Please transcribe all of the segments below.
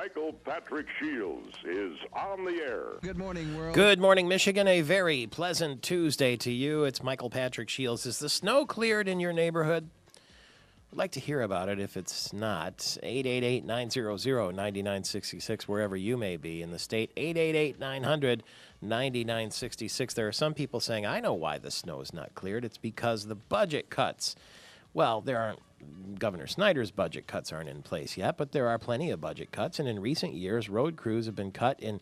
Michael Patrick Shields is on the air. Good morning, world. Good morning, Michigan. A very pleasant Tuesday to you. It's Michael Patrick Shields. Is the snow cleared in your neighborhood? I'd like to hear about it if it's not. 888-900-9966, wherever you may be in the state. 888-900-9966. There are some people saying, I know why the snow is not cleared. It's because the budget cuts. Well, there aren't. Governor Snyder's budget cuts aren't in place yet, but there are plenty of budget cuts. And in recent years, road crews have been cut in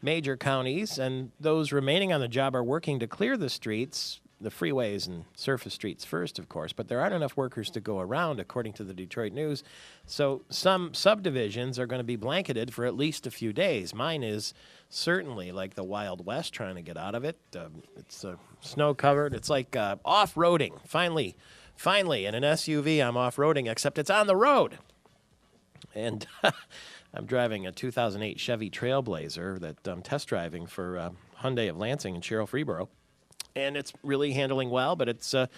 major counties, and those remaining on the job are working to clear the streets, the freeways and surface streets first, of course, but there aren't enough workers to go around, according to the Detroit News. So some subdivisions are going to be blanketed for at least a few days. Mine is certainly like the Wild West trying to get out of it. It's snow-covered. It's like off-roading. Finally, in an SUV, I'm off-roading, except it's on the road. And I'm driving a 2008 Chevy Trailblazer that I'm test driving for Hyundai of Lansing and Cheryl Freeborough. And it's really handling well, but it's a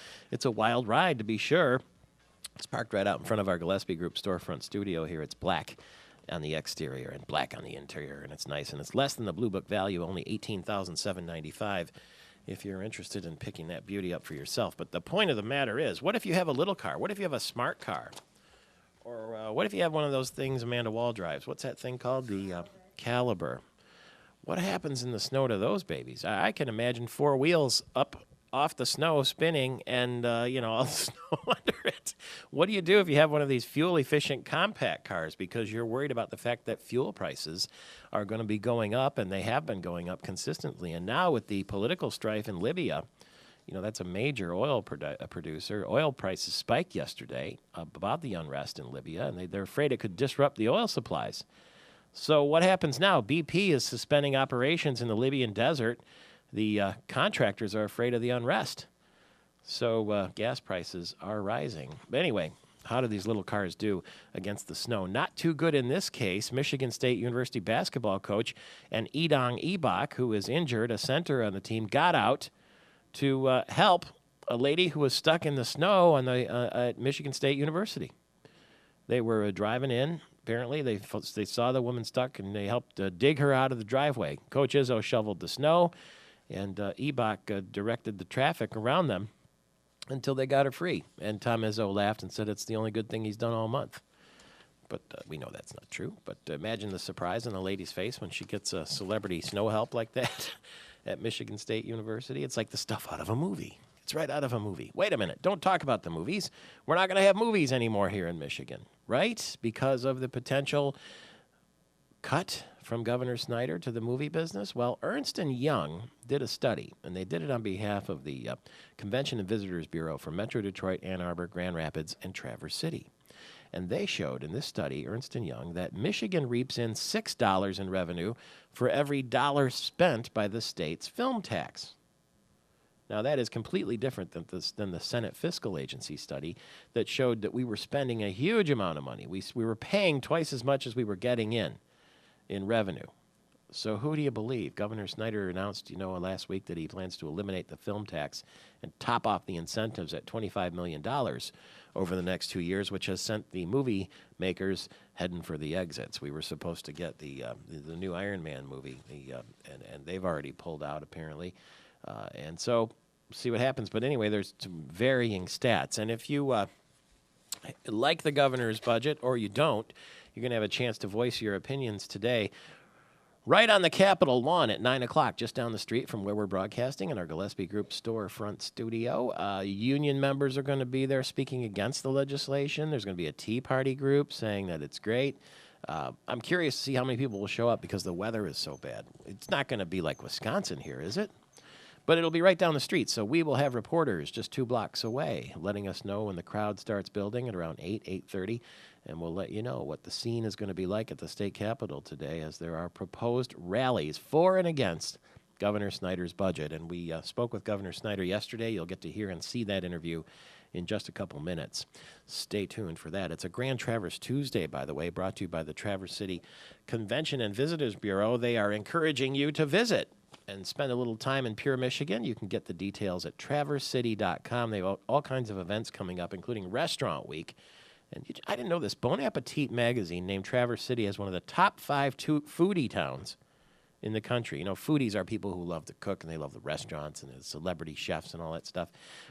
wild ride, to be sure. It's parked right out in front of our Gillespie Group storefront studio here. It's black on the exterior and black on the interior, and it's nice. And it's less than the Blue Book value, only $18,795. If you're interested in picking that beauty up for yourself. But the point of the matter is, what if you have a little car? What if you have a smart car? Or what if you have one of those things Amanda Wall drives? What's that thing called? The Caliber. What happens in the snow to those babies? I can imagine four wheels up off the snow spinning and, all the snow under it. What do you do if you have one of these fuel-efficient compact cars because you're worried about the fact that fuel prices are going to be going up, and they have been going up consistently. And now with the political strife in Libya, that's a major oil producer. Oil prices spiked yesterday about the unrest in Libya, and they're afraid it could disrupt the oil supplies. So what happens now? BP is suspending operations in the Libyan desert. The contractors are afraid of the unrest. So gas prices are rising. But anyway, how do these little cars do against the snow? Not too good in this case. Michigan State University basketball coach and Idong Ibak, who is injured, a center on the team, got out to help a lady who was stuck in the snow at Michigan State University. They were driving in. Apparently, they saw the woman stuck, and they helped dig her out of the driveway. Coach Izzo shoveled the snow, and Ibak directed the traffic around them until they got her free. And Tom Izzo laughed and said it's the only good thing he's done all month. But we know that's not true. But imagine the surprise on the lady's face when she gets a celebrity snow help like that at Michigan State University. It's like the stuff out of a movie. It's right out of a movie. Wait a minute. Don't talk about the movies. We're not going to have movies anymore here in Michigan, right? Because of the potential cut from Governor Snyder to the movie business. Well, Ernst & Young did a study, and they did it on behalf of the Convention and Visitors Bureau for Metro Detroit, Ann Arbor, Grand Rapids, and Traverse City. And they showed in this study, Ernst & Young, that Michigan reaps in $6 in revenue for every dollar spent by the state's film tax. Now, that is completely different than the Senate Fiscal Agency study that showed that we were spending a huge amount of money. We were paying twice as much as we were getting in revenue. So who do you believe? Governor Snyder announced, last week that he plans to eliminate the film tax and top off the incentives at $25 million over the next 2 years, which has sent the movie makers heading for the exits. We were supposed to get the new Iron Man movie, and they've already pulled out, apparently. And so see what happens. But anyway, there's some varying stats. And if you like the governor's budget or you don't, you're going to have a chance to voice your opinions today right on the Capitol lawn at 9 o'clock, just down the street from where we're broadcasting in our Gillespie Group storefront studio. Union members are going to be there speaking against the legislation. There's going to be a Tea Party group saying that it's great. I'm curious to see how many people will show up because the weather is so bad. It's not going to be like Wisconsin here, is it? But it'll be right down the street, so we will have reporters just 2 blocks away letting us know when the crowd starts building at around 8:30, and we'll let you know what the scene is going to be like at the state capitol today as there are proposed rallies for and against Governor Snyder's budget. And we spoke with Governor Snyder yesterday. You'll get to hear and see that interview in just a couple minutes. Stay tuned for that. It's a Grand Traverse Tuesday, by the way, brought to you by the Traverse City Convention and Visitors Bureau. They are encouraging you to visit and spend a little time in Pure, Michigan. You can get the details at traversecity.com. They have all kinds of events coming up, including Restaurant Week. And I didn't know this. Bon Appetit magazine named Traverse City as one of the top 5 foodie towns in the country. You know, foodies are people who love to cook and they love the restaurants and the celebrity chefs and all that stuff.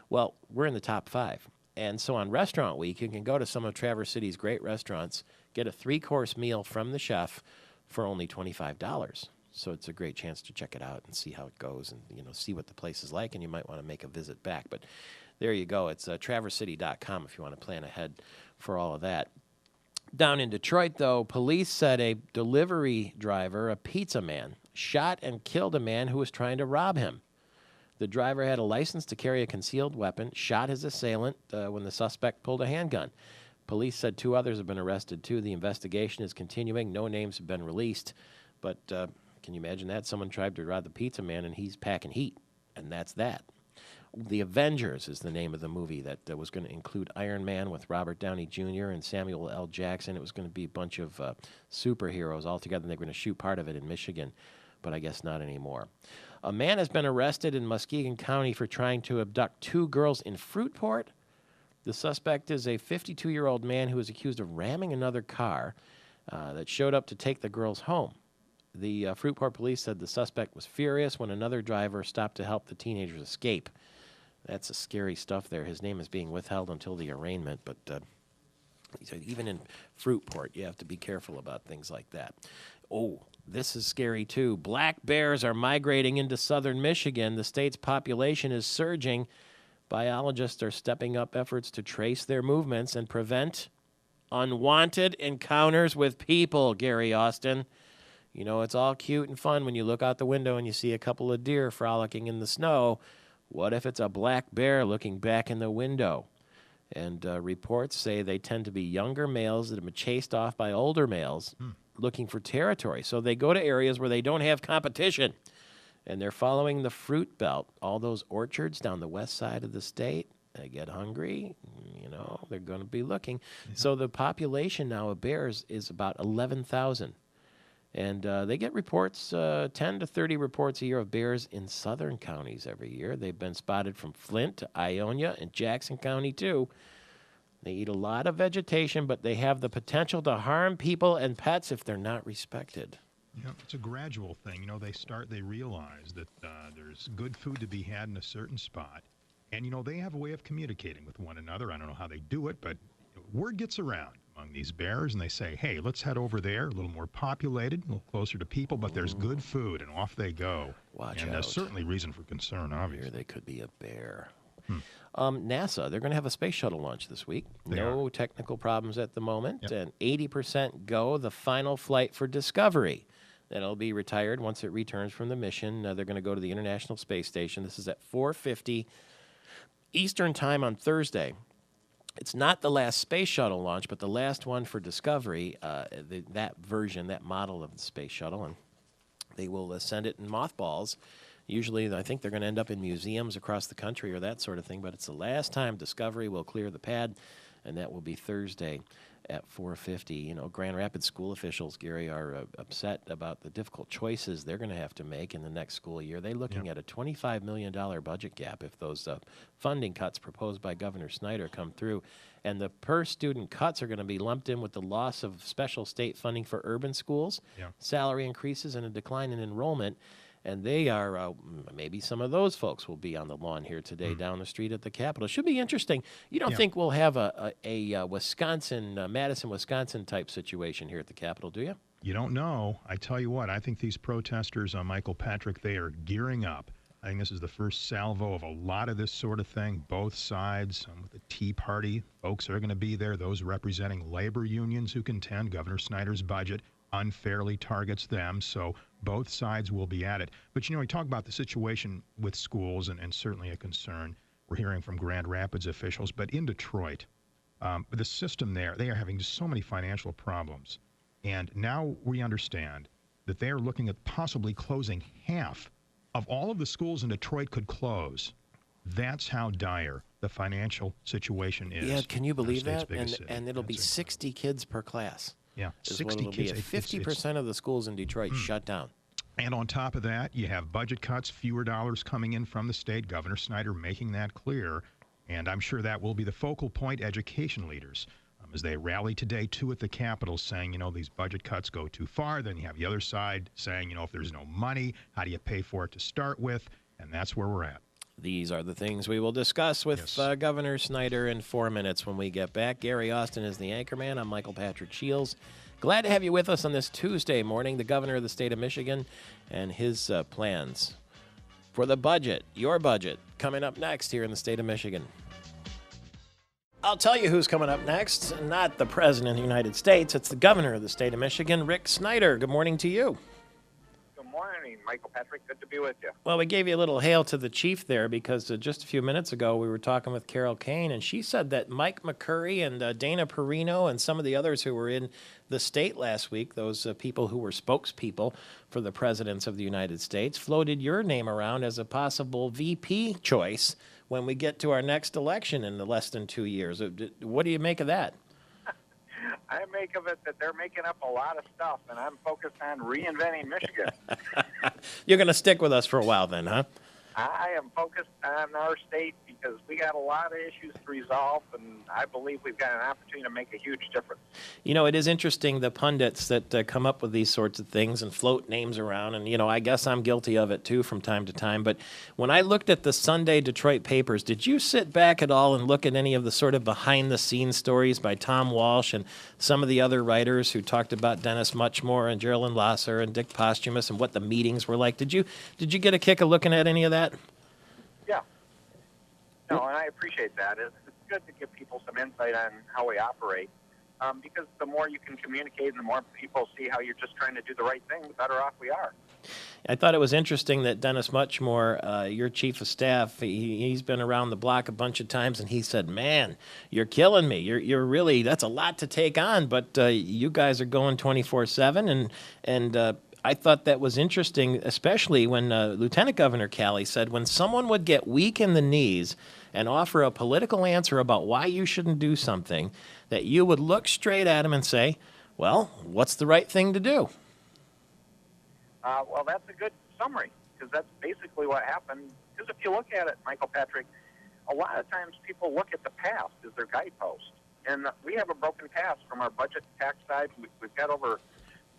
Well, we're in the top 5. And so on Restaurant Week, you can go to some of Traverse City's great restaurants, get a 3-course meal from the chef for only $25. So it's a great chance to check it out and see how it goes and, you know, see what the place is like, and you might want to make a visit back. But there you go. It's traversity.com if you want to plan ahead for all of that. Down in Detroit, though, police said a delivery driver, a pizza man, shot and killed a man who was trying to rob him. The driver had a license to carry a concealed weapon, shot his assailant when the suspect pulled a handgun. Police said 2 others have been arrested, too. The investigation is continuing. No names have been released. But can you imagine that? Someone tried to rob the pizza man, and he's packing heat, and that's that. The Avengers is the name of the movie that was going to include Iron Man with Robert Downey Jr. and Samuel L. Jackson. It was going to be a bunch of superheroes all together, and they were going to shoot part of it in Michigan, but I guess not anymore. A man has been arrested in Muskegon County for trying to abduct 2 girls in Fruitport. The suspect is a 52-year-old man who is accused of ramming another car that showed up to take the girls home. The Fruitport police said the suspect was furious when another driver stopped to help the teenagers escape. That's a scary stuff there. His name is being withheld until the arraignment, but he said even in Fruitport, you have to be careful about things like that. Oh, this is scary, too. Black bears are migrating into southern Michigan. The state's population is surging. Biologists are stepping up efforts to trace their movements and prevent unwanted encounters with people, Gary Austin. You know, it's all cute and fun when you look out the window and you see a couple of deer frolicking in the snow. What if it's a black bear looking back in the window? And reports say they tend to be younger males that have been chased off by older males looking for territory. So they go to areas where they don't have competition. And they're following the fruit belt, all those orchards down the west side of the state. They get hungry, you know, they're going to be looking. Yeah. So the population now of bears is about 11,000. And they get reports, 10 to 30 reports a year of bears in southern counties every year. They've been spotted from Flint to Ionia and Jackson County, too. They eat a lot of vegetation, but they have the potential to harm people and pets if they're not respected. Yeah, it's a gradual thing. You know, they realize that there's good food to be had in a certain spot. And, you know, they have a way of communicating with one another. I don't know how they do it, but word gets around among these bears, and they say, hey, let's head over there, a little more populated, a little closer to people, but there's good food, and off they go. Watch and out. there's certainly reason for concern, obviously. Here they could be a bear. NASA, they're going to have a space shuttle launch this week. No technical problems at the moment, and 80% go, the final flight for Discovery. That'll be retired once it returns from the mission. They're going to go to the International Space Station. This is at 4:50 Eastern Time on Thursday. It's not the last space shuttle launch, but the last one for Discovery, that version, that model of the space shuttle, and they will send it in mothballs. Usually, I think they're going to end up in museums across the country or that sort of thing, but it's the last time Discovery will clear the pad, and that will be Thursday at 4:50. You know, Grand Rapids school officials, Gary, are upset about the difficult choices they're going to have to make in the next school year. They're looking at a $25 million budget gap if those funding cuts proposed by Governor Snyder come through. And the per-student cuts are going to be lumped in with the loss of special state funding for urban schools, salary increases, and a decline in enrollment. And they are, maybe some of those folks will be on the lawn here today down the street at the Capitol. Should be interesting. You don't think we'll have a Wisconsin, Madison, Wisconsin type situation here at the Capitol, do you? You don't know. I tell you what, I think these protesters, Michael Patrick, they are gearing up. I think this is the first salvo of a lot of this sort of thing, both sides. With the Tea Party, folks are going to be there, those representing labor unions who contend Governor Snyder's budget unfairly targets them, so both sides will be at it. But, you know, we talk about the situation with schools, and certainly a concern we're hearing from Grand Rapids officials, but in Detroit, the system there, they are having just so many financial problems. And now we understand that they are looking at possibly closing half of all of the schools in Detroit could close. That's how dire the financial situation is. Yeah, can you believe that? And it'll be 60 kids per class. Yeah, 60 kids. 50% of the schools in Detroit shut down. And on top of that, you have budget cuts, fewer dollars coming in from the state. Governor Snyder making that clear. And I'm sure that will be the focal point. Education leaders as they rally today, too, at the Capitol, saying, these budget cuts go too far. Then you have the other side saying, if there's no money, how do you pay for it to start with? And that's where we're at. These are the things we will discuss with Governor Snyder in 4 minutes when we get back. Gary Austin is the anchorman. I'm Michael Patrick Shields. Glad to have you with us on this Tuesday morning. The governor of the state of Michigan and his plans for the budget, your budget, coming up next here in the state of Michigan. I'll tell you who's coming up next. Not the President of the United States. It's the governor of the state of Michigan, Rick Snyder. Good morning to you. Good morning, Michael Patrick. Good to be with you. Well, we gave you a little hail to the chief there because just a few minutes ago we were talking with Carol Kane, and she said that Mike McCurry and Dana Perino and some of the others who were in the state last week, those people who were spokespeople for the presidents of the United States, floated your name around as a possible VP choice when we get to our next election in less than 2 years. What do you make of that? I make of it that they're making up a lot of stuff, and I'm focused on reinventing Michigan. You're going to stick with us for a while then, huh? I am focused on our state because we got a lot of issues to resolve, and I believe we've got an opportunity to make a huge difference. It is interesting, the pundits that come up with these sorts of things and float names around, and, I guess I'm guilty of it, too, from time to time. But when I looked at the Sunday Detroit papers, did you sit back at all and look at any of the sort of behind-the-scenes stories by Tom Walsh and some of the other writers who talked about Dennis Muchmore and Geraldine Lasser and Dick Posthumus and what the meetings were like? Did you get a kick of looking at any of that? Yeah. No, and I appreciate that. It's good to give people some insight on how we operate because the more you can communicate and the more people see how you're just trying to do the right thing, the better off we are. I thought it was interesting that Dennis Muchmore, your chief of staff, he's been around the block a bunch of times, and he said, "Man, you're killing me. You're really, that's a lot to take on, but you guys are going 24/7." And I thought that was interesting, especially when Lieutenant Governor Calley said when someone would get weak in the knees and offer a political answer about why you shouldn't do something, that you would look straight at him and say, "Well, what's the right thing to do?" Well, that's a good summary because that's basically what happened. Because if you look at it, Michael Patrick, a lot of times people look at the past as their guidepost. And we have a broken past from our budget tax side. We've got over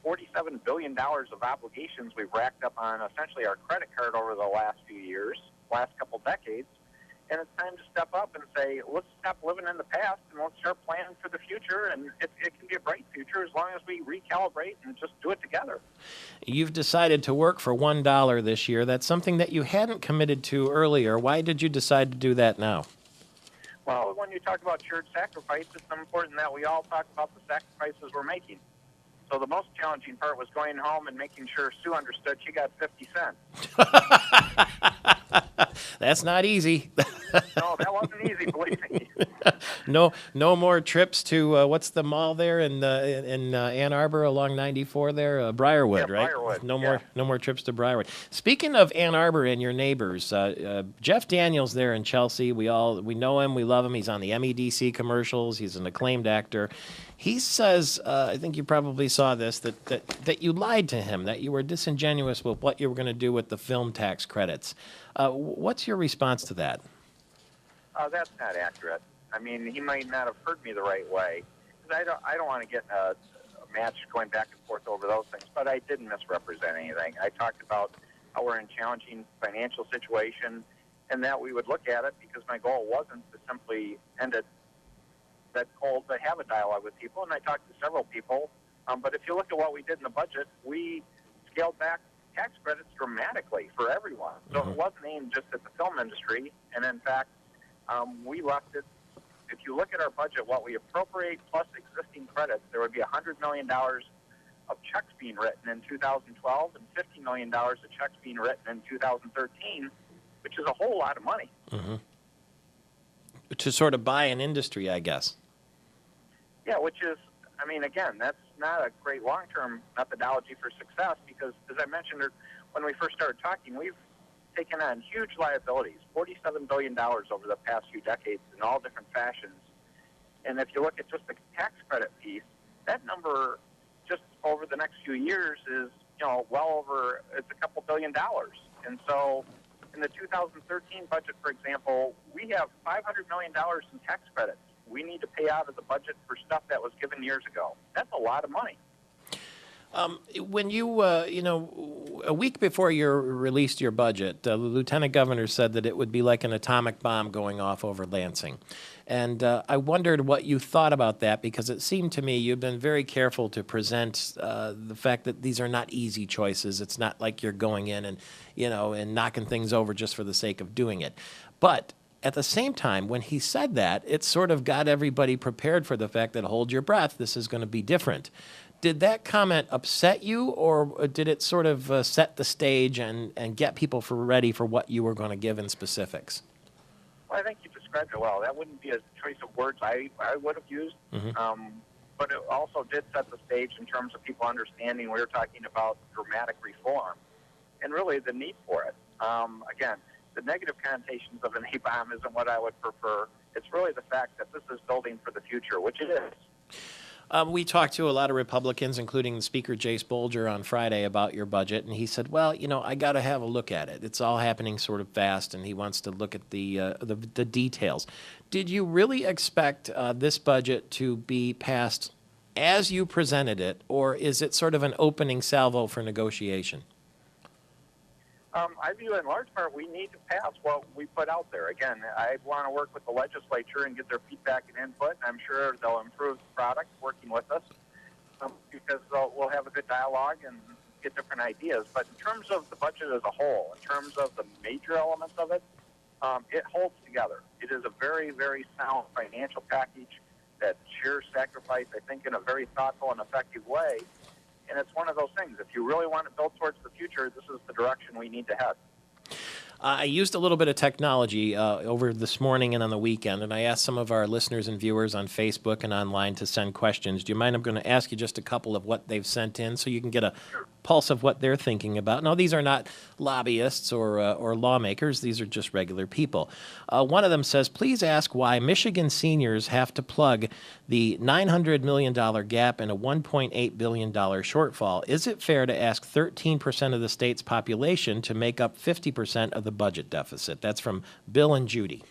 $47 billion of obligations we've racked up on essentially our credit card over the last few years, last couple decades. And it's time to step up and say, let's stop living in the past and let's start planning for the future. And it can be a bright future as long as we recalibrate and just do it together. You've decided to work for $1 this year. That's something that you hadn't committed to earlier. Why did you decide to do that now? Well, when you talk about shared sacrifice, it's important that we all talk about the sacrifices we're making. So the most challenging part was going home and making sure Sue understood she got 50 cents. That's not easy. No, that wasn't easy, believe me. No more trips to what's the mall there in Ann Arbor along 94 there, Briarwood, Yeah, right? Briarwood, No more trips to Briarwood. Speaking of Ann Arbor and your neighbors, Jeff Daniels there in Chelsea. We know him, we love him. He's on the MEDC commercials. He's an acclaimed actor. He says, I think you probably saw this, that you lied to him, that you were disingenuous with what you were going to do with the film tax credits. What's your response to that? That's not accurate. I mean, he might not have heard me the right way. 'Cause I don't want to get a match going back and forth over those things, but I didn't misrepresent anything. I talked about how we're in a challenging financial situation and that we would look at it because my goal wasn't to simply end it that goal to have a dialogue with people, and I talked to several people. But if you look at what we did in the budget, we scaled back tax credits dramatically for everyone. So it wasn't aimed just at the film industry, and in fact, we left it. If you look at our budget, what we appropriate plus existing credits, there would be $100 million of checks being written in 2012 and $50 million of checks being written in 2013, which is a whole lot of money. Mm-hmm. To sort of buy an industry, I guess. Yeah, which is, I mean, again, that's not a great long-term methodology for success because, as I mentioned when we first started talking, we've taken on huge liabilities, $47 billion over the past few decades in all different fashions. And if you look at just the tax credit piece, that number just over the next few years is, well over, it's a couple $1 billion. And so in the 2013 budget, for example, we have $500 million in tax credits we need to pay out of the budget for stuff that was given years ago. That's a lot of money. When you, a week before you released your budget, the lieutenant governor said that it would be like an atomic bomb going off over Lansing. And I wondered what you thought about that, because it seemed to me you've been very careful to present the fact that these are not easy choices. It's not like you're going in and, and knocking things over just for the sake of doing it. But at the same time, when he said that, it sort of got everybody prepared for the fact that, hold your breath, this is going to be different. Did that comment upset you, or did it sort of set the stage and get people ready for what you were going to give in specifics? Well, I think you described it well. That wouldn't be a choice of words I would have used. Mm-hmm. But it also did set the stage in terms of people understanding we were talking about dramatic reform and really the need for it. Again, the negative connotations of an A-bomb isn't what I would prefer. It's really the fact that this is building for the future, which it is. We talked to a lot of Republicans, including Speaker Jace Bolger, on Friday about your budget, and he said, well, I got to have a look at it. It's all happening sort of fast, and he wants to look at the details. Did you really expect this budget to be passed as you presented it, or is it sort of an opening salvo for negotiation? I view in large part we need to pass what we put out there. Again, I want to work with the legislature and get their feedback and input. I'm sure they'll improve the product working with us because we'll have a good dialogue and get different ideas. But in terms of the budget as a whole, in terms of the major elements of it, it holds together. It is a very, very sound financial package that shares sacrifice, I think, in a very thoughtful and effective way. And it's one of those things. If you really want to build towards the future, this is the direction we need to head. I used a little bit of technology over this morning and on the weekend, and I asked some of our listeners and viewers on Facebook and online to send questions. Do you mind? I'm going to ask you just a couple of what they've sent in so you can get a pulse of what they're thinking about. Now, these are not lobbyists or lawmakers. These are just regular people. One of them says, please ask why Michigan seniors have to plug the $900 million gap and a $1.8 billion shortfall. Is it fair to ask 13% of the state's population to make up 50% of the budget deficit? That's from Bill and Judy.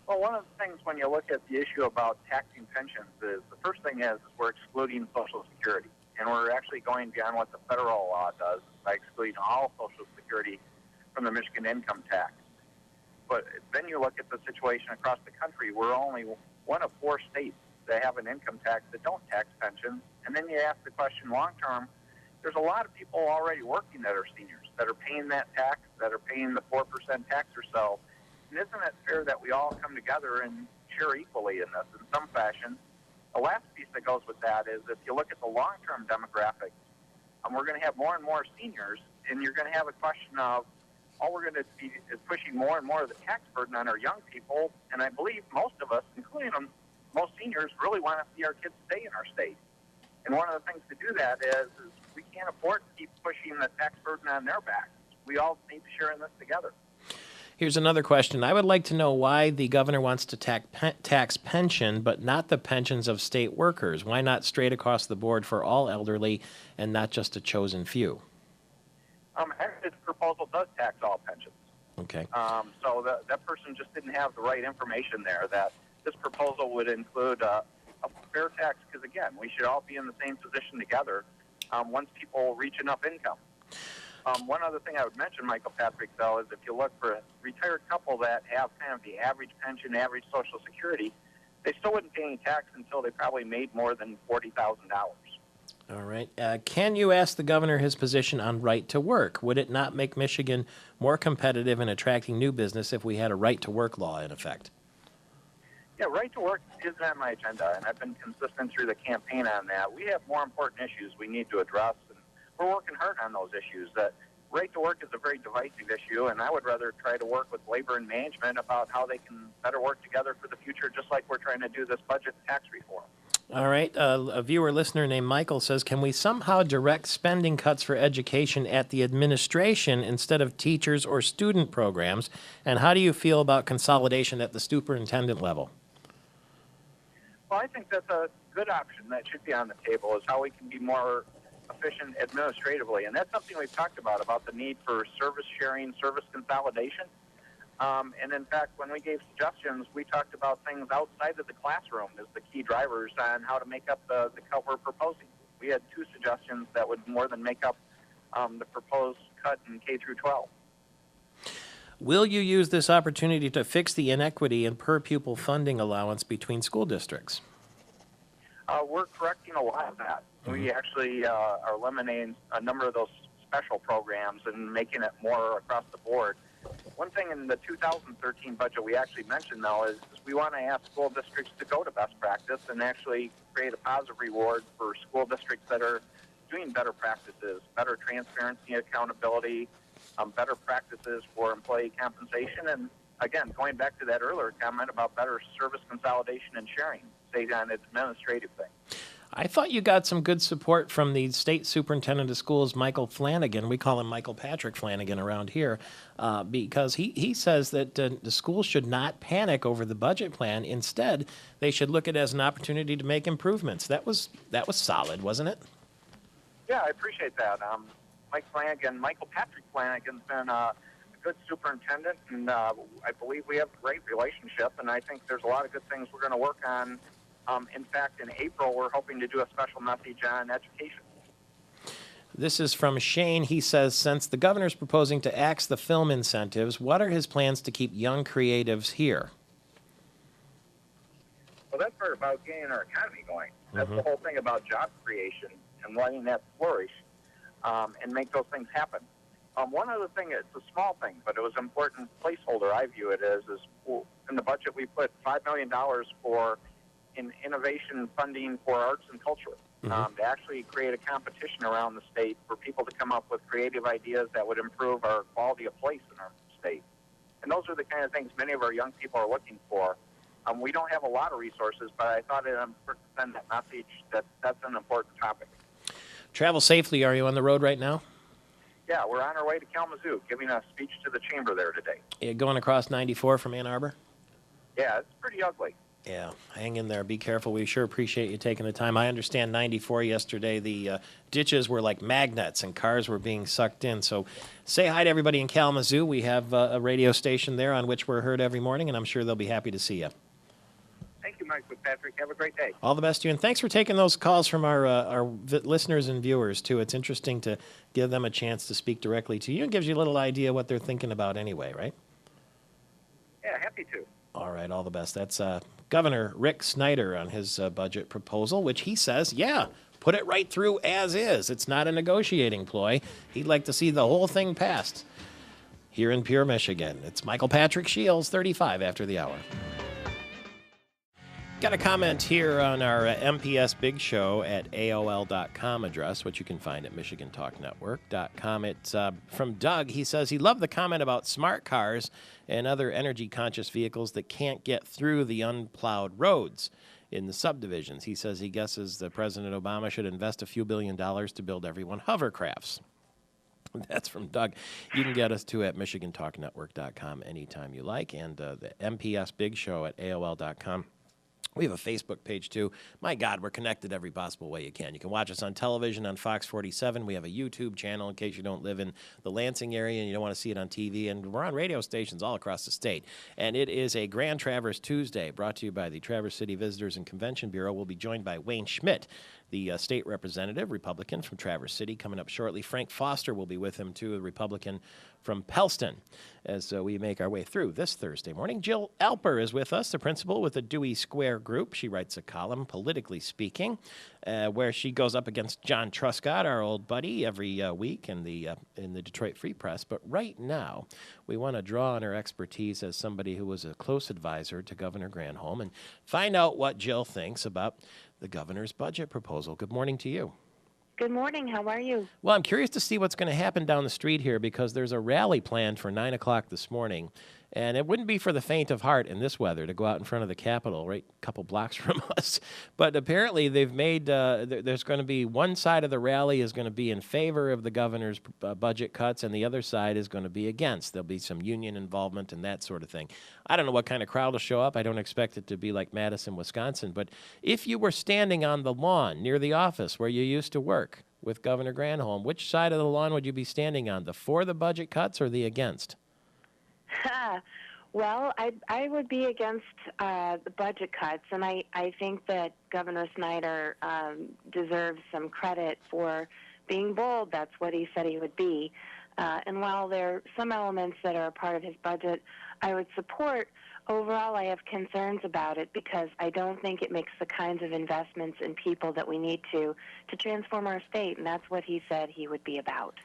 Well, one of the things when you look at the issue about taxing pensions is the first thing is we're excluding Social Security. And we're actually going beyond what the federal law does by excluding all Social Security from the Michigan income tax. But then you look at the situation across the country. We're only one of 4 states that have an income tax that don't tax pensions. And then you ask the question long term, there's a lot of people already working that are seniors, that are paying that tax, that are paying the 4% tax or so. And isn't it fair that we all come together and share equally in this in some fashion? The last piece that goes with that is if you look at the long-term demographics, we're going to have more and more seniors, and you're going to have a question of all we're going to be is pushing more and more of the tax burden on our young people. And I believe most of us, including them, most seniors, really want to see our kids stay in our state. And one of the things to do that is we can't afford to keep pushing the tax burden on their backs. We all need to share in this together. Here's another question. I would like to know why the governor wants to tax pension, but not the pensions of state workers. Why not straight across the board for all elderly and not just a chosen few? This proposal does tax all pensions. Okay. So that person just didn't have the right information there, that this proposal would include a fair tax, because, again, we should all be in the same position together once people reach enough income. One other thing I would mention, Michael Patrick, though, is if you look for a retired couple that have kind of the average pension, average Social Security, they still wouldn't pay any tax until they probably made more than $40,000. All right. Can you ask the governor his position on right to work? Would it not make Michigan more competitive in attracting new business if we had a right to work law in effect? Yeah, right to work is on my agenda, and I've been consistent through the campaign on that. We have more important issues we need to address, and we're working hard on those issues. That right to work is a very divisive issue, and I would rather try to work with labor and management about how they can better work together for the future, just like we're trying to do this budget tax reform. All right. A viewer listener named Michael says, can we somehow direct spending cuts for education at the administration instead of teachers or student programs? And how do you feel about consolidation at the superintendent level? Well, I think that's a good option that should be on the table, is how we can be more efficient administratively. And that's something we've talked about the need for service sharing, service consolidation. And in fact, when we gave suggestions, we talked about things outside of the classroom as the key drivers on how to make up the cut we're proposing. We had 2 suggestions that would more than make up the proposed cut in K through 12. Will you use this opportunity to fix the inequity in per pupil funding allowance between school districts? We're correcting a lot of that. We actually are eliminating a number of those special programs and making it more across the board. One thing in the 2013 budget we actually mentioned, though, is we want to ask school districts to go to best practice and actually create a positive reward for school districts that are doing better practices, better transparency and accountability, better practices for employee compensation, and again, going back to that earlier comment about better service consolidation and sharing, say on an administrative thing. I thought you got some good support from the state superintendent of schools, Michael Flanagan. We call him Michael Patrick Flanagan around here, because he says that the schools should not panic over the budget plan. Instead, they should look at it as an opportunity to make improvements. That was solid, wasn't it? Yeah, I appreciate that. Michael Patrick Flanagan's been a good superintendent, and I believe we have a great relationship, and I think there's a lot of good things we're going to work on. In fact, in April, we're hoping to do a special message on education. This is from Shane. He says, since the governor's proposing to axe the film incentives, what are his plans to keep young creatives here? Well, that's part about getting our economy going. That's the whole thing about job creation and letting that flourish and make those things happen. One other thing, it's a small thing, but it was an important placeholder, I view it as, is in the budget we put $5 million for in innovation funding for arts and culture, to actually create a competition around the state for people to come up with creative ideas that would improve our quality of place in our state. And those are the kind of things many of our young people are looking for. We don't have a lot of resources, but I thought it important to send that message that that's an important topic. Travel safely. Are you on the road right now? Yeah, we're on our way to Kalamazoo, giving a speech to the chamber there today. Yeah, going across 94 from Ann Arbor? Yeah, it's pretty ugly. Yeah, hang in there. Be careful. We sure appreciate you taking the time. I understand 94 yesterday, the ditches were like magnets and cars were being sucked in. So say hi to everybody in Kalamazoo. We have a radio station there on which we're heard every morning, and I'm sure they'll be happy to see you. Thank you, Mike Patrick. Have a great day. All the best to you, and thanks for taking those calls from our listeners and viewers, too. It's interesting to give them a chance to speak directly to you. It gives you a little idea what they're thinking about anyway, right? Yeah, happy to. All right, all the best. That's Governor Rick Snyder on his budget proposal, which he says, yeah, put it right through as is. It's not a negotiating ploy. He'd like to see the whole thing passed here in Pure, Michigan. It's Michael Patrick Shields, 35 after the hour. Got a comment here on our MPS Big Show at AOL.com address, which you can find at MichiganTalkNetwork.com. It's from Doug. He says he loved the comment about smart cars and other energy-conscious vehicles that can't get through the unplowed roads in the subdivisions. He says he guesses that President Obama should invest a few $1 billion to build everyone hovercrafts. That's from Doug. You can get us to at MichiganTalkNetwork.com anytime you like, and the MPS Big Show at AOL.com. We have a Facebook page, too. My God, we're connected every possible way you can. You can watch us on television on Fox 47. We have a YouTube channel in case you don't live in the Lansing area and you don't want to see it on TV. And we're on radio stations all across the state. And it is a Grand Traverse Tuesday brought to you by the Traverse City Visitors and Convention Bureau. We'll be joined by Wayne Schmidt, the state representative, Republican from Traverse City, coming up shortly. Frank Foster will be with him, too, a Republican from Pellston, as we make our way through this Thursday morning. Jill Alper is with us, the principal with the Dewey Square Group. She writes a column, Politically Speaking, where she goes up against John Truscott, our old buddy, every week in the Detroit Free Press. But right now, we want to draw on her expertise as somebody who was a close advisor to Governor Granholm and find out what Jill thinks about the governor's budget proposal. Good morning to you. Good morning. How are you? Well, I'm curious to see what's going to happen down the street here because there's a rally planned for 9 o'clock this morning. And it wouldn't be for the faint of heart in this weather to go out in front of the Capitol, right a couple blocks from us. But apparently they've made, there's going to be one side of the rally is going to be in favor of the governor's budget cuts, and the other side is going to be against. There'll be some union involvement and that sort of thing. I don't know what kind of crowd will show up. I don't expect it to be like Madison, Wisconsin. But if you were standing on the lawn near the office where you used to work with Governor Granholm, which side of the lawn would you be standing on, the for the budget cuts or the against? Well, I would be against the budget cuts, and I think that Governor Snyder deserves some credit for being bold. That's what he said he would be. And while there are some elements that are a part of his budget I would support, overall I have concerns about it because I don't think it makes the kinds of investments in people that we need to transform our state, and that's what he said he would be about.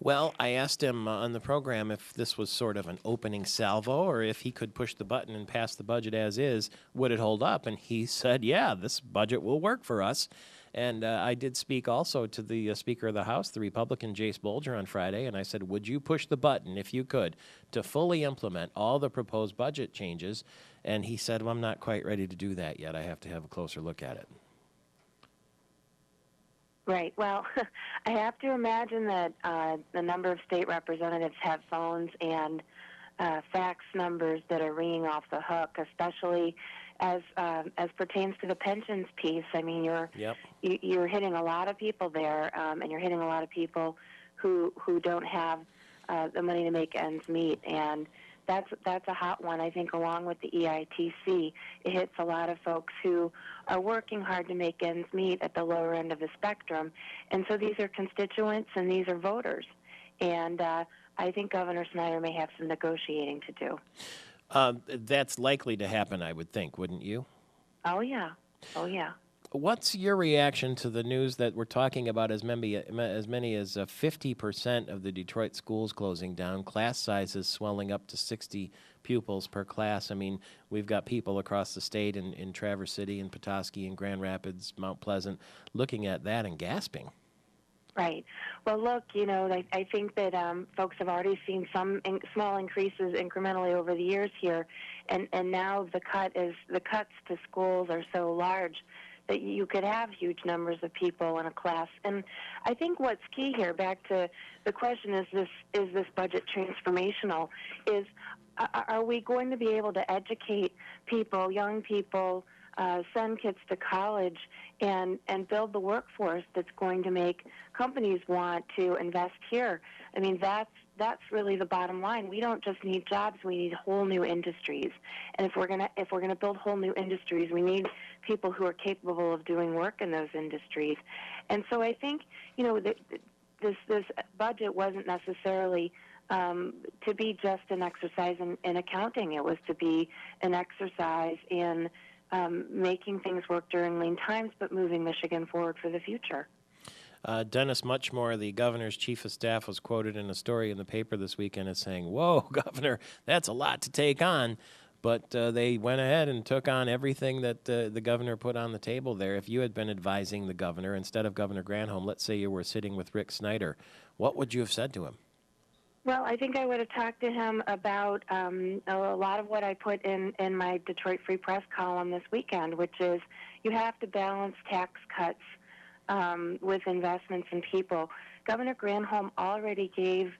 Well, I asked him on the program if this was sort of an opening salvo or if he could push the button and pass the budget as is, would it hold up? And he said, yeah, this budget will work for us. And I did speak also to the Speaker of the House, the Republican Jace Bolger, on Friday, and I said, would you push the button, if you could, to fully implement all the proposed budget changes? And he said, well, I'm not quite ready to do that yet. I have to have a closer look at it. Right. Well, I have to imagine that the number of state representatives have phones and fax numbers that are ringing off the hook, especially as pertains to the pensions piece. I mean, you're hitting a lot of people there, and you're hitting a lot of people who don't have the money to make ends meet, and that's a hot one. I think along with the EITC, it hits a lot of folks who are working hard to make ends meet at the lower end of the spectrum, and so these are constituents and these are voters, and I think Governor Snyder may have some negotiating to do. That's likely to happen, I would think, wouldn't you? Oh, yeah. Oh, yeah. What's your reaction to the news that we're talking about as many as 50% of the Detroit schools closing down, class sizes swelling up to 60 pupils per class? I mean, we've got people across the state in Traverse City and Petoskey and Grand Rapids, Mount Pleasant, looking at that and gasping. Right. Well, look, I think that folks have already seen some small increases incrementally over the years here, and now the cuts to schools are so large that you could have huge numbers of people in a class. And I think what's key here, back to the question, is this budget transformational? Are we going to be able to educate people, young people, send kids to college, and build the workforce that's going to make companies want to invest here? I mean, that's really the bottom line. We don't just need jobs; we need whole new industries. And if we're gonna build whole new industries, we need people who are capable of doing work in those industries. And so I think this budget wasn't necessarily to be just an exercise in accounting. It was to be an exercise in making things work during lean times, but moving Michigan forward for the future. Dennis Muchmore, the governor's chief of staff, was quoted in a story in the paper this weekend as saying, whoa, Governor, that's a lot to take on. But they went ahead and took on everything that the governor put on the table there. If you had been advising the governor instead of Governor Granholm, let's say you were sitting with Rick Snyder, what would you have said to him? Well, I think I would have talked to him about a lot of what I put in my Detroit Free Press column this weekend, which is you have to balance tax cuts with investments in people. Governor Granholm already gave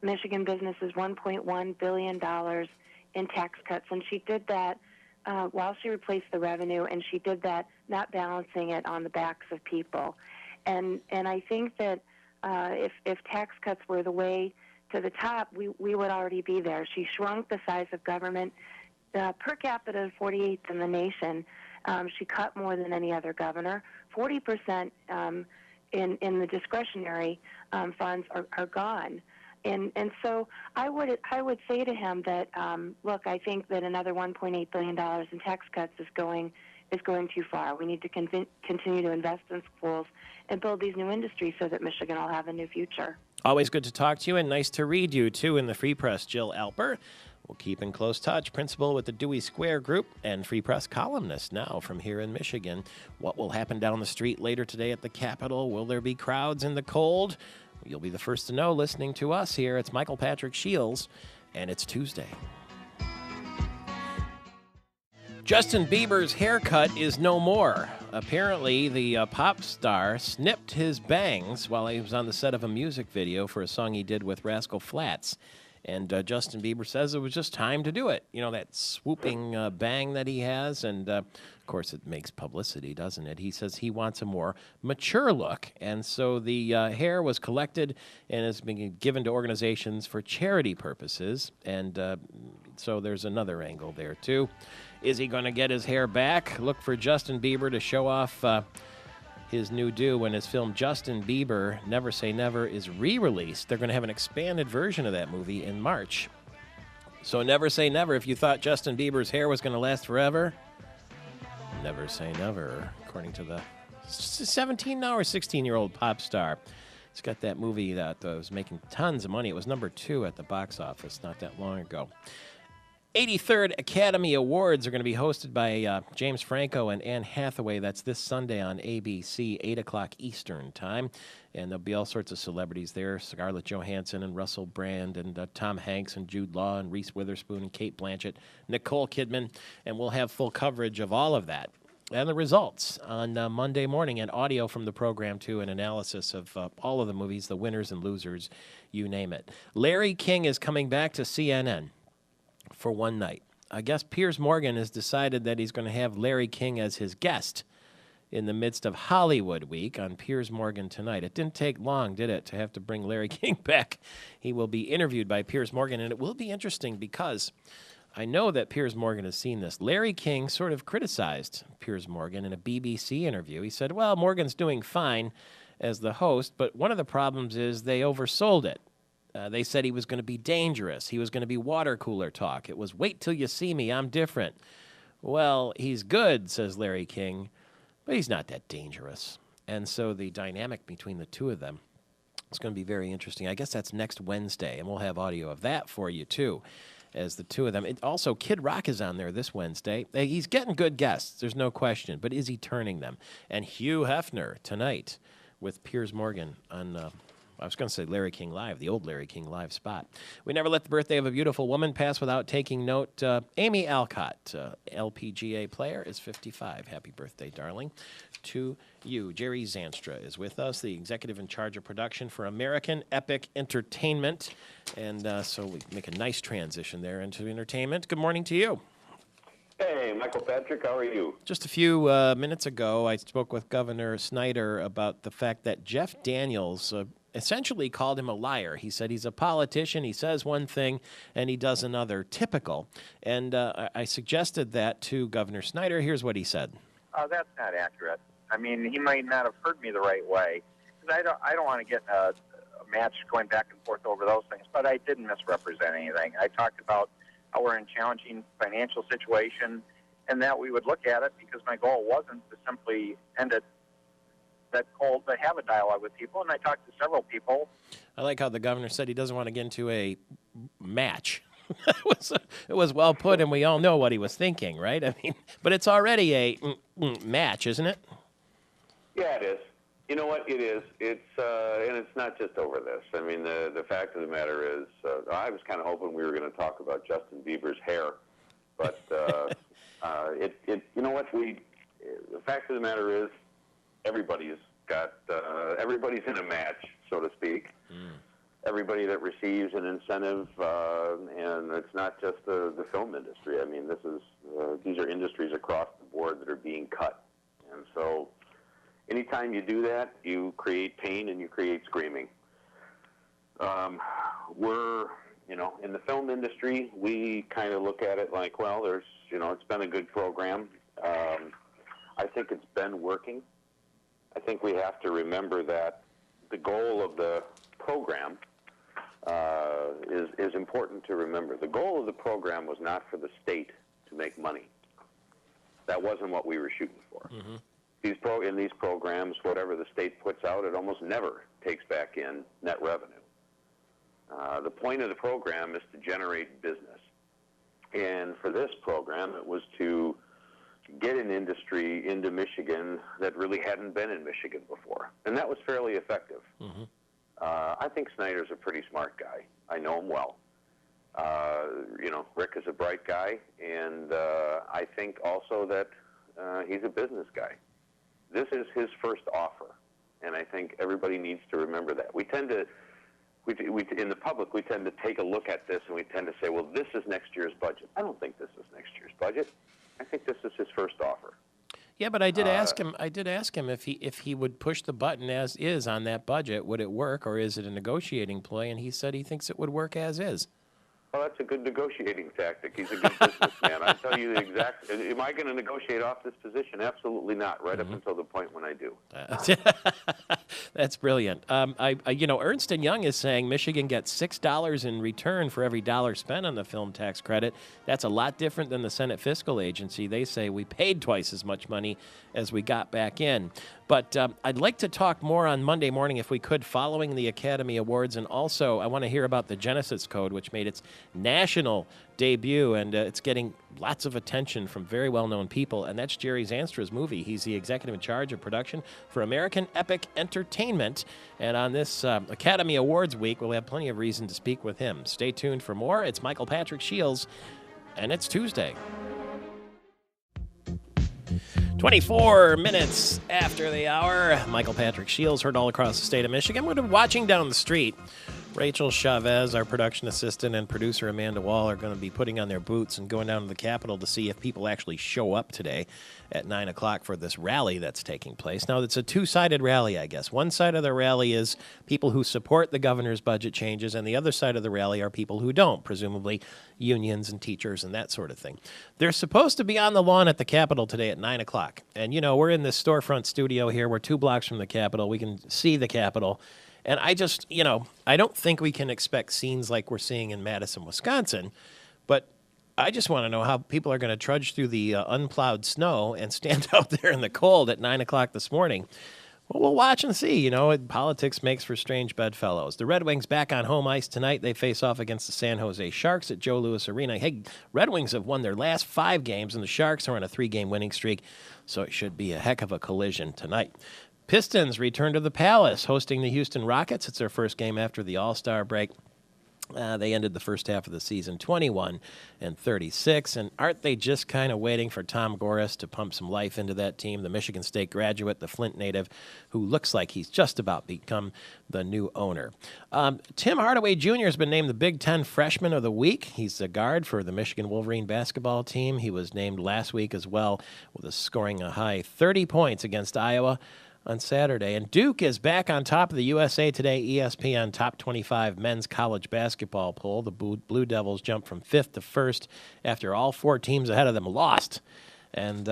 Michigan businesses $1.1 billion in tax cuts, and she did that while she replaced the revenue, and she did that not balancing it on the backs of people. And I think that if tax cuts were the way to the top, we would already be there. She shrunk the size of government. Per capita, 48th in the nation. She cut more than any other governor. 40% in the discretionary funds are gone. And so I would say to him that, look, I think that another $1.8 billion in tax cuts is going too far. We need to continue to invest in schools and build these new industries so that Michigan will have a new future. Always good to talk to you, and nice to read you, too, in the Free Press. Jill Alper. We'll keep in close touch. Principal with the Dewey Square Group and Free Press columnist now from here in Michigan. What will happen down the street later today at the Capitol? Will there be crowds in the cold? You'll be the first to know listening to us here. It's Michael Patrick Shields, and it's Tuesday. Justin Bieber's haircut is no more. Apparently, the pop star snipped his bangs while he was on the set of a music video for a song he did with Rascal Flatts. And Justin Bieber says it was just time to do it. You know, that swooping bang that he has. And, of course, it makes publicity, doesn't it? He says he wants a more mature look. And so the hair was collected and is being given to organizations for charity purposes. And So there's another angle there, too. Is he going to get his hair back? Look for Justin Bieber to show off his new do when his film Justin Bieber, Never Say Never, is re-released. They're going to have an expanded version of that movie in March. So never say never. If you thought Justin Bieber's hair was going to last forever, never say never, according to the 17 now or 16-year-old pop star. He's got that movie that was making tons of money. It was number 2 at the box office not that long ago. 83rd Academy Awards are going to be hosted by James Franco and Anne Hathaway. That's this Sunday on ABC, 8 o'clock Eastern Time. And there'll be all sorts of celebrities there, Scarlett Johansson and Russell Brand and Tom Hanks and Jude Law and Reese Witherspoon and Cate Blanchett, Nicole Kidman. And we'll have full coverage of all of that and the results on Monday morning, and audio from the program, too, an analysis of all of the movies, the winners and losers, you name it. Larry King is coming back to CNN for one night. I guess Piers Morgan has decided that he's going to have Larry King as his guest in the midst of Hollywood Week on Piers Morgan tonight. It didn't take long, did it, to have to bring Larry King back? He will be interviewed by Piers Morgan, and it will be interesting because I know that Piers Morgan has seen this. Larry King sort of criticized Piers Morgan in a BBC interview. He said, well, Morgan's doing fine as the host, but one of the problems is they oversold it. They said he was going to be dangerous. He was going to be water cooler talk. It was, wait till you see me, I'm different. Well, he's good, says Larry King, but he's not that dangerous. And so the dynamic between the two of them is going to be very interesting. I guess that's next Wednesday, and we'll have audio of that for you, too, as the two of them. Also, Kid Rock is on there this Wednesday. He's getting good guests, there's no question, but is he turning them? And Hugh Hefner tonight with Piers Morgan on I was going to say Larry King Live, the old Larry King Live spot. We never let the birthday of a beautiful woman pass without taking note. Amy Alcott, LPGA player, is 55. Happy birthday, darling, to you. Jerry Zanstra is with us, the executive in charge of production for American Epic Entertainment. And so we make a nice transition there into entertainment. Good morning to you. Hey, Michael Patrick, how are you? Just a few minutes ago, I spoke with Governor Snyder about the fact that Jeff Daniels essentially called him a liar. He said he's a politician, he says one thing, and he does another. Typical. And I suggested that to Governor Snyder. Here's what he said. That's not accurate. I mean, he might not have heard me the right way. 'Cause I don't want to get a match going back and forth over those things, but I didn't misrepresent anything. I talked about how we're in a challenging financial situation and that we would look at it, because my goal wasn't to simply end it that cold, but have a dialogue with people. And I talked to several people. I like how the governor said he doesn't want to get into a match. It was well put, and we all know what he was thinking, right? I mean, but it's already a match, isn't it? Yeah, it is. You know what? It is. It's and it's not just over this. I mean, the fact of the matter is, I was kind of hoping we were going to talk about Justin Bieber's hair, but you know what? The fact of the matter is, everybody's in a match, so to speak. Everybody that receives an incentive, and it's not just the film industry. I mean, these are industries across the board that are being cut, and so anytime you do that, you create pain and you create screaming. We're, in the film industry, we kind of look at it like, well, it's been a good program. I think it's been working. I think we have to remember that the goal of the program is important to remember. The goal of the program was not for the state to make money. That wasn't what we were shooting for. Mm-hmm. In these programs, whatever the state puts out, it almost never takes back in net revenue. The point of the program is to generate business. And for this program, it was to get an industry into Michigan that really hadn't been in Michigan before. And that was fairly effective. Mm-hmm. I think Snyder's a pretty smart guy. I know him well. Rick is a bright guy, and I think also that he's a business guy. This is his first offer, and I think everybody needs to remember that. We tend to, in the public, we tend to take a look at this and we tend to say, well, this is next year's budget. I don't think this is next year's budget. I think this is his first offer. Yeah, but I did ask him. I did ask him if he would push the button as is on that budget. Would it work, or is it a negotiating play? And he said he thinks it would work as is. Well, that's a good negotiating tactic. He's a good businessman. I tell you the exact. Am I going to negotiate off this position? Absolutely not. Right up until the point when I do. That's brilliant. Ernst & Young is saying Michigan gets $6 in return for every dollar spent on the film tax credit. That's a lot different than the Senate Fiscal Agency. They say we paid twice as much money as we got back in. But I'd like to talk more on Monday morning, if we could, following the Academy Awards. And also, I want to hear about the Genesis Code, which made its national debut, and it's getting lots of attention from very well-known people, and that's Jerry Zanstra's movie. He's the executive in charge of production for American Epic Entertainment, and on this Academy Awards week, we'll have plenty of reason to speak with him. Stay tuned for more. It's Michael Patrick Shields, and it's Tuesday. 24 minutes after the hour, Michael Patrick Shields, heard all across the state of Michigan. We're watching down the street. Rachel Chavez, our production assistant, and producer Amanda Wall are going to be putting on their boots and going down to the Capitol to see if people actually show up today at 9 o'clock for this rally that's taking place. Now, it's a two-sided rally, I guess. One side of the rally is people who support the governor's budget changes, and the other side of the rally are people who don't, presumably unions and teachers and that sort of thing. They're supposed to be on the lawn at the Capitol today at 9 o'clock. And, we're in this storefront studio here. We're 2 blocks from the Capitol. We can see the Capitol. And I just, I don't think we can expect scenes like we're seeing in Madison, Wisconsin, but I just want to know how people are going to trudge through the unplowed snow and stand out there in the cold at 9 o'clock this morning. Well, we'll watch and see. Politics makes for strange bedfellows. The Red Wings back on home ice tonight. They face off against the San Jose Sharks at Joe Louis Arena. Hey, Red Wings have won their last 5 games, and the Sharks are on a 3-game winning streak, so it should be a heck of a collision tonight. Pistons return to the Palace, hosting the Houston Rockets. It's their first game after the All-Star break. They ended the first half of the season 21-36, and aren't they just kind of waiting for Tom Gores to pump some life into that team, the Michigan State graduate, the Flint native, who looks like he's just about become the new owner. Tim Hardaway Jr. has been named the Big Ten Freshman of the Week. He's a guard for the Michigan Wolverine basketball team. He was named last week as well, with scoring a high 30 points against Iowa on Saturday. And Duke is back on top of the USA Today ESPN Top 25 men's college basketball poll. The Blue Devils jumped from 5th to 1st after all 4 teams ahead of them lost. And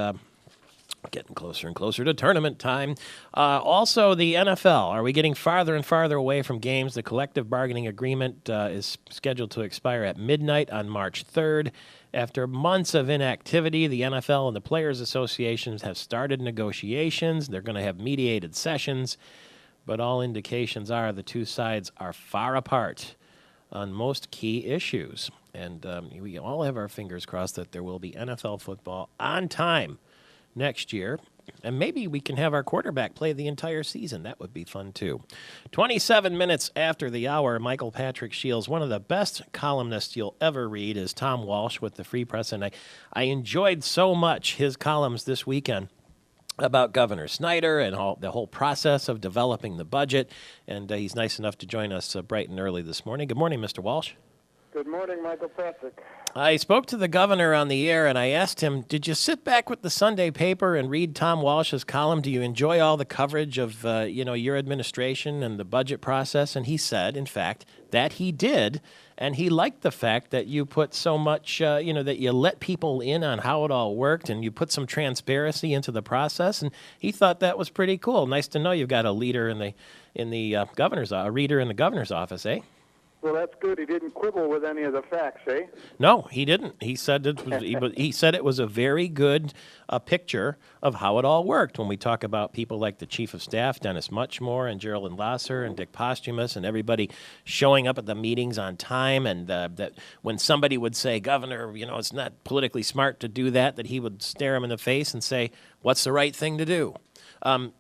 getting closer and closer to tournament time. Also, the NFL. Are we getting farther and farther away from games? The collective bargaining agreement is scheduled to expire at midnight on March 3rd. After months of inactivity, the NFL and the Players Associations have started negotiations. They're going to have mediated sessions, but all indications are the two sides are far apart on most key issues. And we all have our fingers crossed that there will be NFL football on time next year. And maybe we can have our quarterback play the entire season. That would be fun, too. 27 minutes after the hour, Michael Patrick Shields, one of the best columnists you'll ever read, is Tom Walsh with the Free Press. And I enjoyed so much his columns this weekend about Governor Snyder and the whole process of developing the budget. And he's nice enough to join us bright and early this morning. Good morning, Mr. Walsh. Good morning, Michael Patrick. I spoke to the governor on the air, and I asked him, did you sit back with the Sunday paper and read Tom Walsh's column? Do you enjoy all the coverage of, your administration and the budget process? And he said, in fact, that he did, and he liked the fact that you put so much, that you let people in on how it all worked, and you put some transparency into the process, and he thought that was pretty cool. Nice to know you've got a leader in the governor's office, eh? Well, that's good. He didn't quibble with any of the facts, eh? No, he didn't. He said he said it was a very good picture of how it all worked. When we talk about people like the Chief of Staff, Dennis Muchmore, and Geraldine Lasser, and Dick Posthumus, and everybody showing up at the meetings on time, and that when somebody would say, Governor, it's not politically smart to do that he would stare him in the face and say, what's the right thing to do?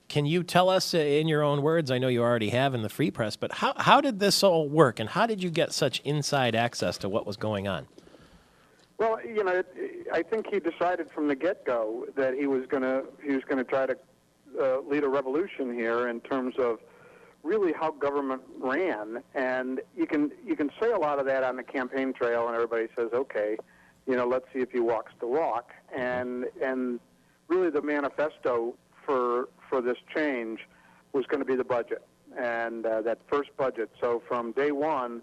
Can you tell us in your own words, I know you already have in the Free Press, but how did this all work, and how did you get such inside access to what was going on? Well, I think he decided from the get-go that he was going to try to lead a revolution here in terms of really how government ran, and you can say a lot of that on the campaign trail, and everybody says, okay, let's see if he walks the walk, and really the manifesto for this change was going to be the budget, and that first budget. So from day one,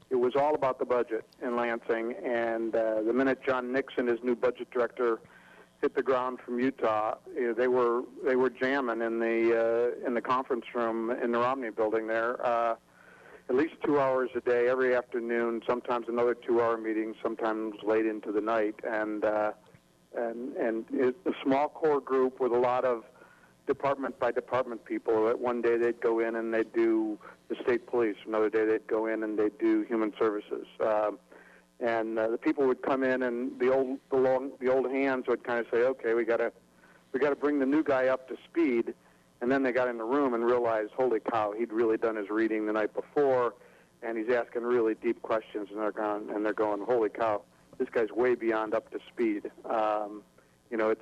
it was all about the budget in Lansing. And the minute John Nixon, his new budget director, hit the ground from Utah, they were jamming in the conference room in the Romney Building there, at least 2 hours a day, every afternoon. Sometimes another 2-hour meeting, sometimes late into the night, and it's a small core group with a lot of department by department people. That one day they'd go in and they'd do the state police. Another day they'd go in and they'd do human services. And the people would come in, and the old hands would kind of say, "Okay, we got to bring the new guy up to speed." And then they got in the room and realized, holy cow, he'd really done his reading the night before, and he's asking really deep questions. And they're going, holy cow, this guy's way beyond up to speed.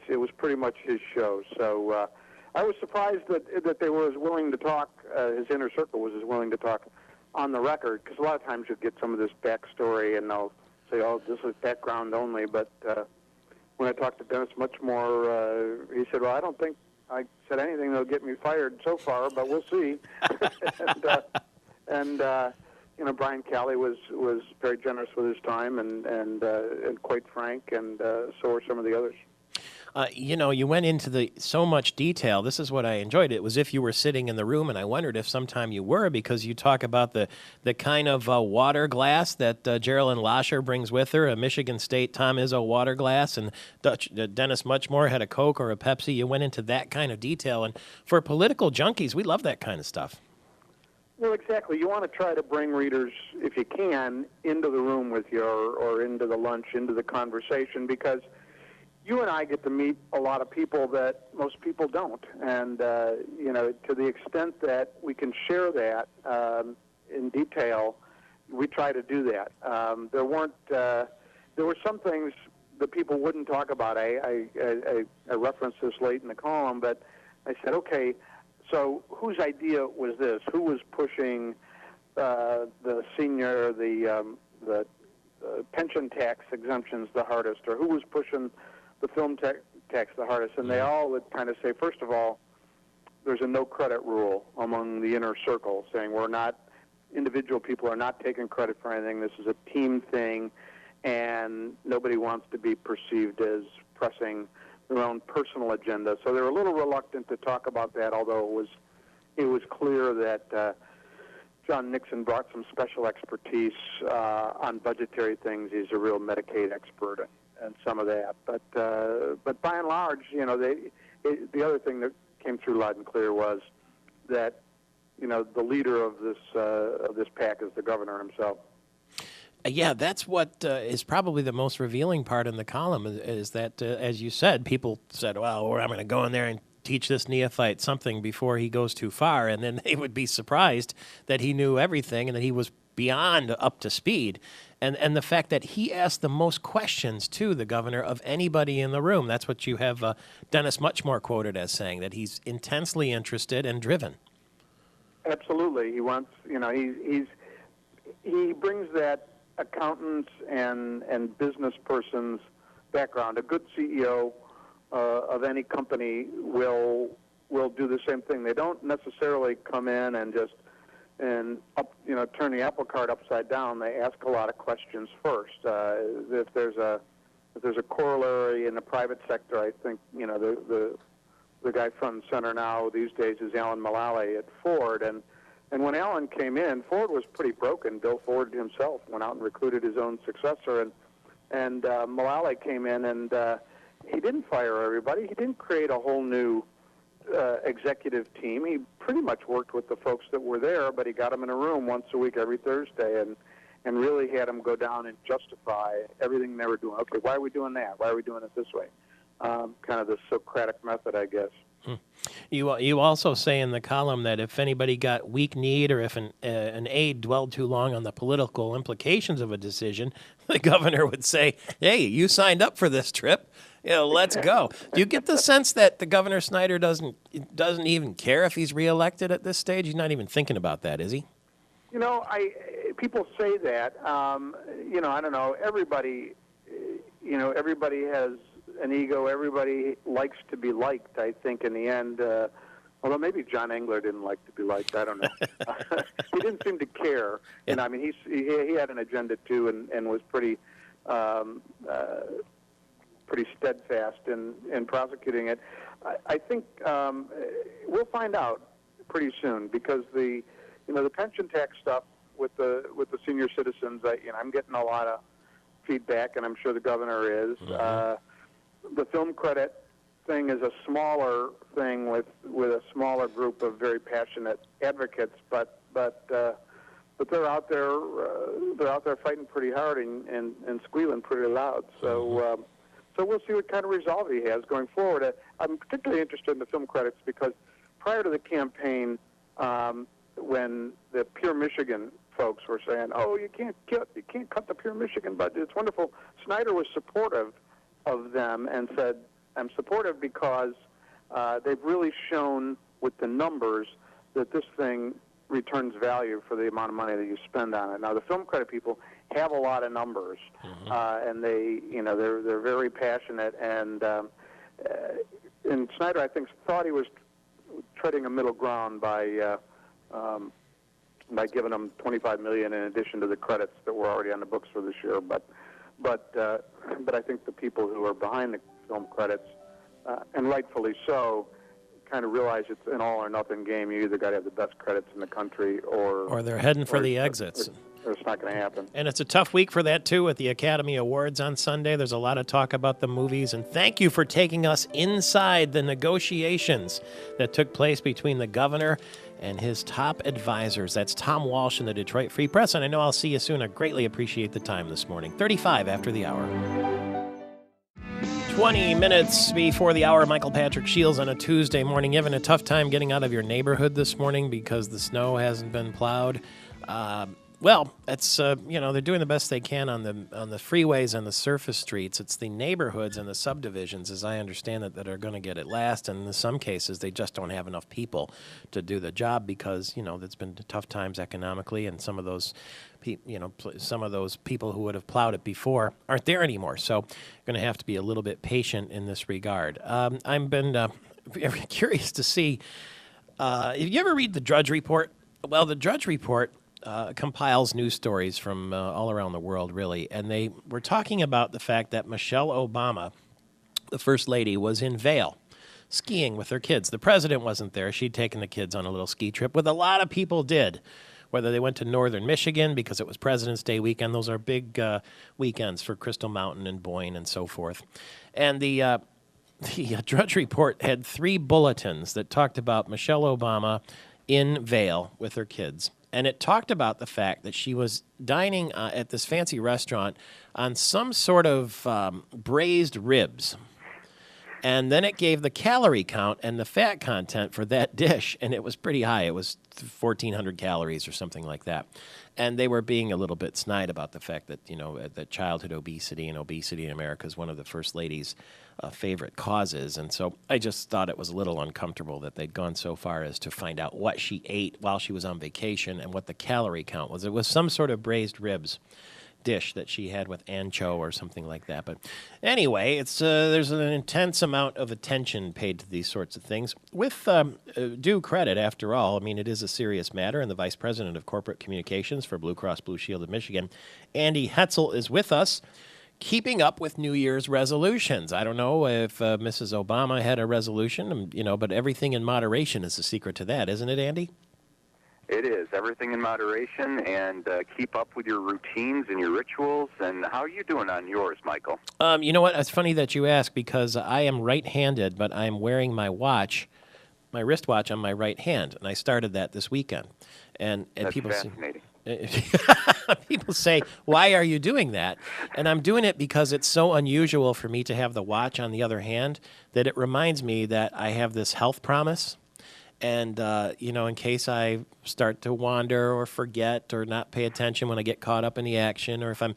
It was pretty much his show. So I was surprised that they were as willing to talk. His inner circle was as willing to talk on the record, because a lot of times you get some of this backstory, and they'll say, "Oh, this is background only." But when I talked to Dennis Muchmore, he said, "Well, I don't think I said anything that'll get me fired so far, but we'll see." and Brian Calley was very generous with his time and quite frank, and so were some of the others. You went into so much detail. This is what I enjoyed. It was if you were sitting in the room, and I wondered if sometime you were, because you talk about the kind of water glass that Geraldine Lasher brings with her, a Michigan State Tom Izzo water glass, and Dennis Muchmore had a Coke or a Pepsi. You went into that kind of detail, and for political junkies, we love that kind of stuff. Well, exactly. You want to try to bring readers, if you can, into the room with you, or into the lunch, into the conversation, because you and I get to meet a lot of people that most people don't, and to the extent that we can share that in detail, we try to do that. There were some things that people wouldn't talk about. I referenced this late in the column, but I said, okay, so whose idea was this? Who was pushing the pension tax exemptions the hardest, or who was pushing the film tax the hardest? And they all would kind of say, first of all, there's a no credit rule among the inner circle, saying individual people are not taking credit for anything. This is a team thing, and nobody wants to be perceived as pressing their own personal agenda. So they're a little reluctant to talk about that, although it was clear that John Nixon brought some special expertise on budgetary things. He's a real Medicaid expert and some of that. But by and large, the other thing that came through loud and clear was that the leader of this pack is the governor himself. Yeah, that's what is probably the most revealing part in the column, is that, as you said, people said, well, I'm going to go in there and teach this neophyte something before he goes too far, and then they would be surprised that he knew everything and that he was beyond up to speed. And the fact that he asked the most questions to the governor of anybody in the room. That's what you have Dennis Muchmore quoted as saying, that he's intensely interested and driven. Absolutely. He wants, he brings that accountant's and business person's background. A good CEO of any company will do the same thing. They don't necessarily come in and just turn the apple cart upside down. They ask a lot of questions first. If there's a corollary in the private sector, I think the guy front and center now these days is Alan Mulally at Ford, and when Alan came in, Ford was pretty broken. Bill Ford himself went out and recruited his own successor, and Mulally came in, and he didn't fire everybody. He didn't create a whole new executive team. He pretty much worked with the folks that were there, but he got them in a room once a week every Thursday, and really had them go down and justify everything they were doing. Okay, why are we doing that? Why are we doing it this way? Kind of the Socratic method, I guess. You also say in the column that if anybody got weak-kneed, or if an aide dwelled too long on the political implications of a decision, the governor would say, hey, you signed up for this trip. Let's go. Do you get the sense that the Governor Snyder doesn't even care if he's reelected at this stage? He's not even thinking about that, is he? People say that. I don't know. Everybody has an ego. Everybody likes to be liked, I think, in the end. Although maybe John Engler didn't like to be liked. I don't know. He didn't seem to care. fair. And I mean, he had an agenda too, and was pretty steadfast in prosecuting it. I think we'll find out pretty soon, because the pension tax stuff with the senior citizens, I'm getting a lot of feedback, and I'm sure the governor is. The film credit thing is a smaller thing with a smaller group of very passionate advocates, but they're out there fighting pretty hard and squealing pretty loud. So we'll see what kind of resolve he has going forward. I'm particularly interested in the film credits because prior to the campaign, when the Pure Michigan folks were saying, "Oh, you can't cut the Pure Michigan budget. It's wonderful," Snyder was supportive of them and said, "I'm supportive because they've really shown with the numbers that this thing returns value for the amount of money that you spend on it." Now, the film credit people have a lot of numbers, and they're very passionate, and Snyder, I think, thought he was treading a middle ground by giving them $25 million in addition to the credits that were already on the books for this year. But I think the people who are behind the film credits, and rightfully so, kind of realize it's an all or nothing game. You either got to have the best credits in the country, or they're heading for the exits. Or it's not going to happen. And it's a tough week for that, too, with the Academy Awards on Sunday. There's a lot of talk about the movies. And thank you for taking us inside the negotiations that took place between the governor and his top advisors. That's Tom Walsh in the Detroit Free Press. And I know I'll see you soon. I greatly appreciate the time this morning. 35 after the hour. 20 minutes before the hour, Michael Patrick Shields on a Tuesday morning. You having a tough time getting out of your neighborhood this morning because the snow hasn't been plowed? Well, it's they're doing the best they can on the freeways and the surface streets. It's the neighborhoods and the subdivisions, as I understand it, that are going to get it last. And in some cases, they just don't have enough people to do the job because it's been tough times economically, and some of those people who would have plowed it before aren't there anymore. So, going to have to be a little bit patient in this regard. I've been very curious to see. Have you ever read the Drudge Report? Well, the Drudge Report compiles news stories from all around the world, really. And they were talking about the fact that Michelle Obama, the First Lady, was in Vail skiing with her kids. The president wasn't there. She'd taken the kids on a little ski trip, with a lot of people did. Whether they went to northern Michigan because it was President's Day weekend. Those are big weekends for Crystal Mountain and Boyne and so forth. And the Drudge Report had 3 bulletins that talked about Michelle Obama in Vail with her kids. And it talked about the fact that she was dining at this fancy restaurant on some sort of braised ribs. And then it gave the calorie count and the fat content for that dish, and it was pretty high. It was 1,400 calories or something like that. And they were being a little bit snide about the fact that, that childhood obesity and obesity in America is one of the First Lady's favorite causes. And so I just thought it was a little uncomfortable that they'd gone so far as to find out what she ate while she was on vacation and what the calorie count was. It was some sort of braised ribs dish that she had with ancho or something like that. But anyway, it's there's an intense amount of attention paid to these sorts of things with due credit, after all. I mean, it is a serious matter, and the Vice President of Corporate Communications for Blue Cross Blue Shield of Michigan, Andy Hetzel, is with us, keeping up with New Year's resolutions. I don't know if Mrs. Obama had a resolution, but everything in moderation is the secret to that, isn't it, Andy? It is. Everything in moderation, and keep up with your routines and your rituals. And how are you doing on yours, Michael? You know what? It's funny that you ask, because I am right-handed, but I'm wearing my wristwatch on my right hand, and I started that this weekend. And That's people fascinating. people say, why are you doing that? And I'm doing it because it's so unusual for me to have the watch on the other hand that it reminds me that I have this health promise. And, in case I start to wander or forget or not pay attention when I get caught up in the action, or if I'm,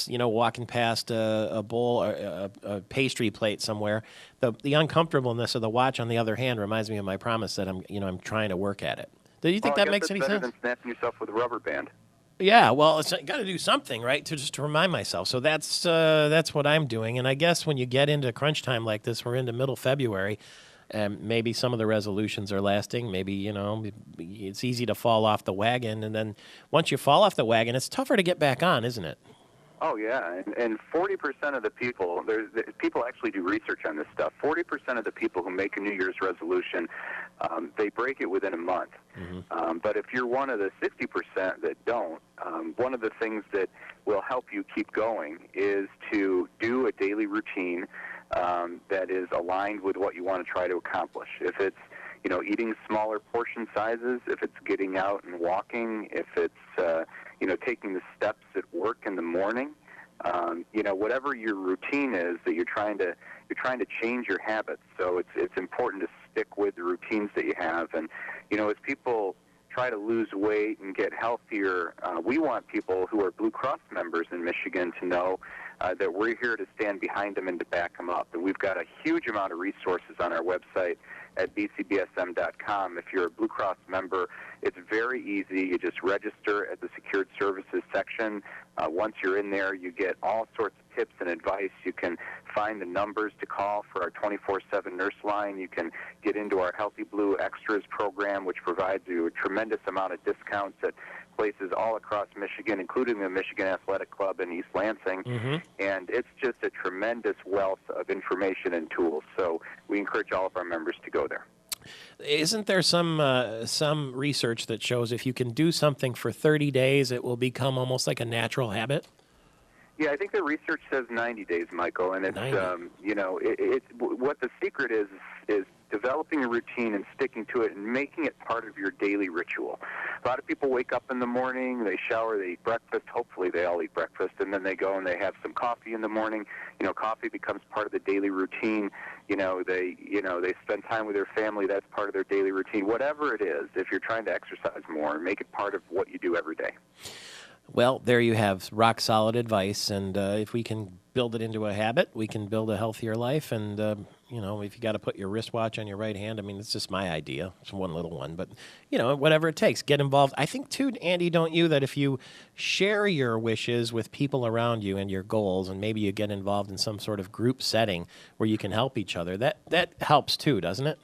walking past a bowl or a pastry plate somewhere, the uncomfortableness of the watch, on the other hand, reminds me of my promise that I'm trying to work at it. Do you think that makes any sense? Better than snapping yourself with a rubber band. Yeah, well, it's got to do something, right, to remind myself. So that's what I'm doing. And I guess when you get into crunch time like this, we're into middle February, And maybe some of the resolutions are lasting. Maybe, you know, it's easy to fall off the wagon. And then once you fall off the wagon, it's tougher to get back on, isn't it? Oh, yeah, and 40% of the people, people actually do research on this stuff. 40% of the people who make a New Year's resolution, they break it within a month. But if you're one of the 60% that don't, one of the things that will help you keep going is to do a daily routine that is aligned with what you want to try to accomplish. If it's, you know, eating smaller portion sizes, if it's getting out and walking, if it's, you know, taking the steps at work in the morning, you know, whatever your routine is that you're trying to change your habits. So it's important to stick with the routines that you have. And, you know, as people try to lose weight and get healthier, we want people who are Blue Cross members in Michigan to know that we're here to stand behind them and to back them up. And we've got a huge amount of resources on our website at bcbsm.com. If you're a Blue Cross member, it's very easy. You just register at the Secured Services section. Once you're in there, you get all sorts of tips and advice. You can find the numbers to call for our 24/7 nurse line. You can get into our Healthy Blue Extras program, which provides you a tremendous amount of discounts at places all across Michigan, including the Michigan Athletic Club in East Lansing. And it's just a tremendous wealth of information and tools. So we encourage all of our members to go there. Isn't there some research that shows if you can do something for 30 days, it will become almost like a natural habit? Yeah, I think the research says 90 days, Michael, and it's you know, it's what the secret is developing a routine and sticking to it and making it part of your daily ritual. A lot of people wake up in the morning, they shower, they eat breakfast. Hopefully, they all eat breakfast, and then they go and they have some coffee in the morning. You know, coffee becomes part of the daily routine. You know, they spend time with their family. That's part of their daily routine. Whatever it is, if you're trying to exercise more, make it part of what you do every day. Well, there you have rock solid advice, and if we can build it into a habit, we can build a healthier life. And you know, if you got to put your wristwatch on your right hand, I mean, it's just my idea. It's one little one, but you know, whatever it takes, get involved. I think too, Andy, don't you, that if you share your wishes with people around you and your goals, and maybe you get involved in some sort of group setting where you can help each other, that helps too, doesn't it?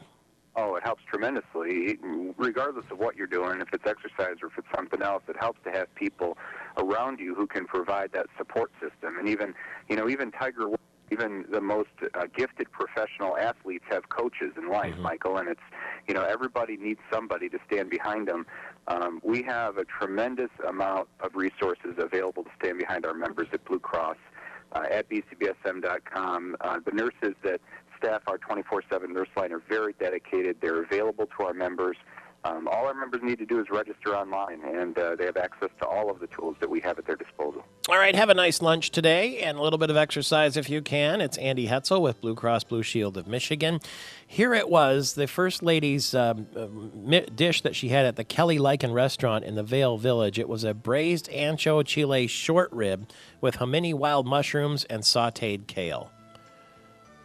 Oh, it helps tremendously, regardless of what you're doing. If it's exercise or if it's something else, it helps to have people around you who can provide that support system. And even, you know, even Tiger Woods, even the most gifted professional athletes have coaches in life, Michael, and it's, you know, everybody needs somebody to stand behind them. We have a tremendous amount of resources available to stand behind our members at Blue Cross at bcbsm.com. The nurses that staff our 24/7 nurse line are very dedicated. They're available to our members. All our members need to do is register online, and they have access to all of the tools that we have at their disposal. All right, have a nice lunch today and a little bit of exercise if you can. It's Andy Hetzel with Blue Cross Blue Shield of Michigan. Here it was, the First Lady's dish that she had at the Kelly Lycan restaurant in the Vale Village. It was a braised ancho chile short rib with hominy wild mushrooms and sautéed kale.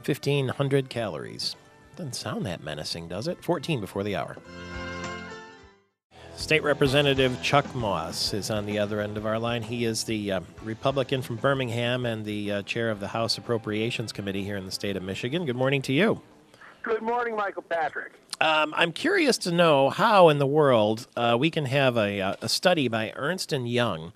1,500 calories. Doesn't sound that menacing, does it? 14 before the hour. State Representative Chuck Moss is on the other end of our line. He is the Republican from Birmingham and the chair of the House Appropriations Committee here in the state of Michigan. Good morning to you. Good morning, Michael Patrick. I'm curious to know how in the world we can have a study by Ernst & Young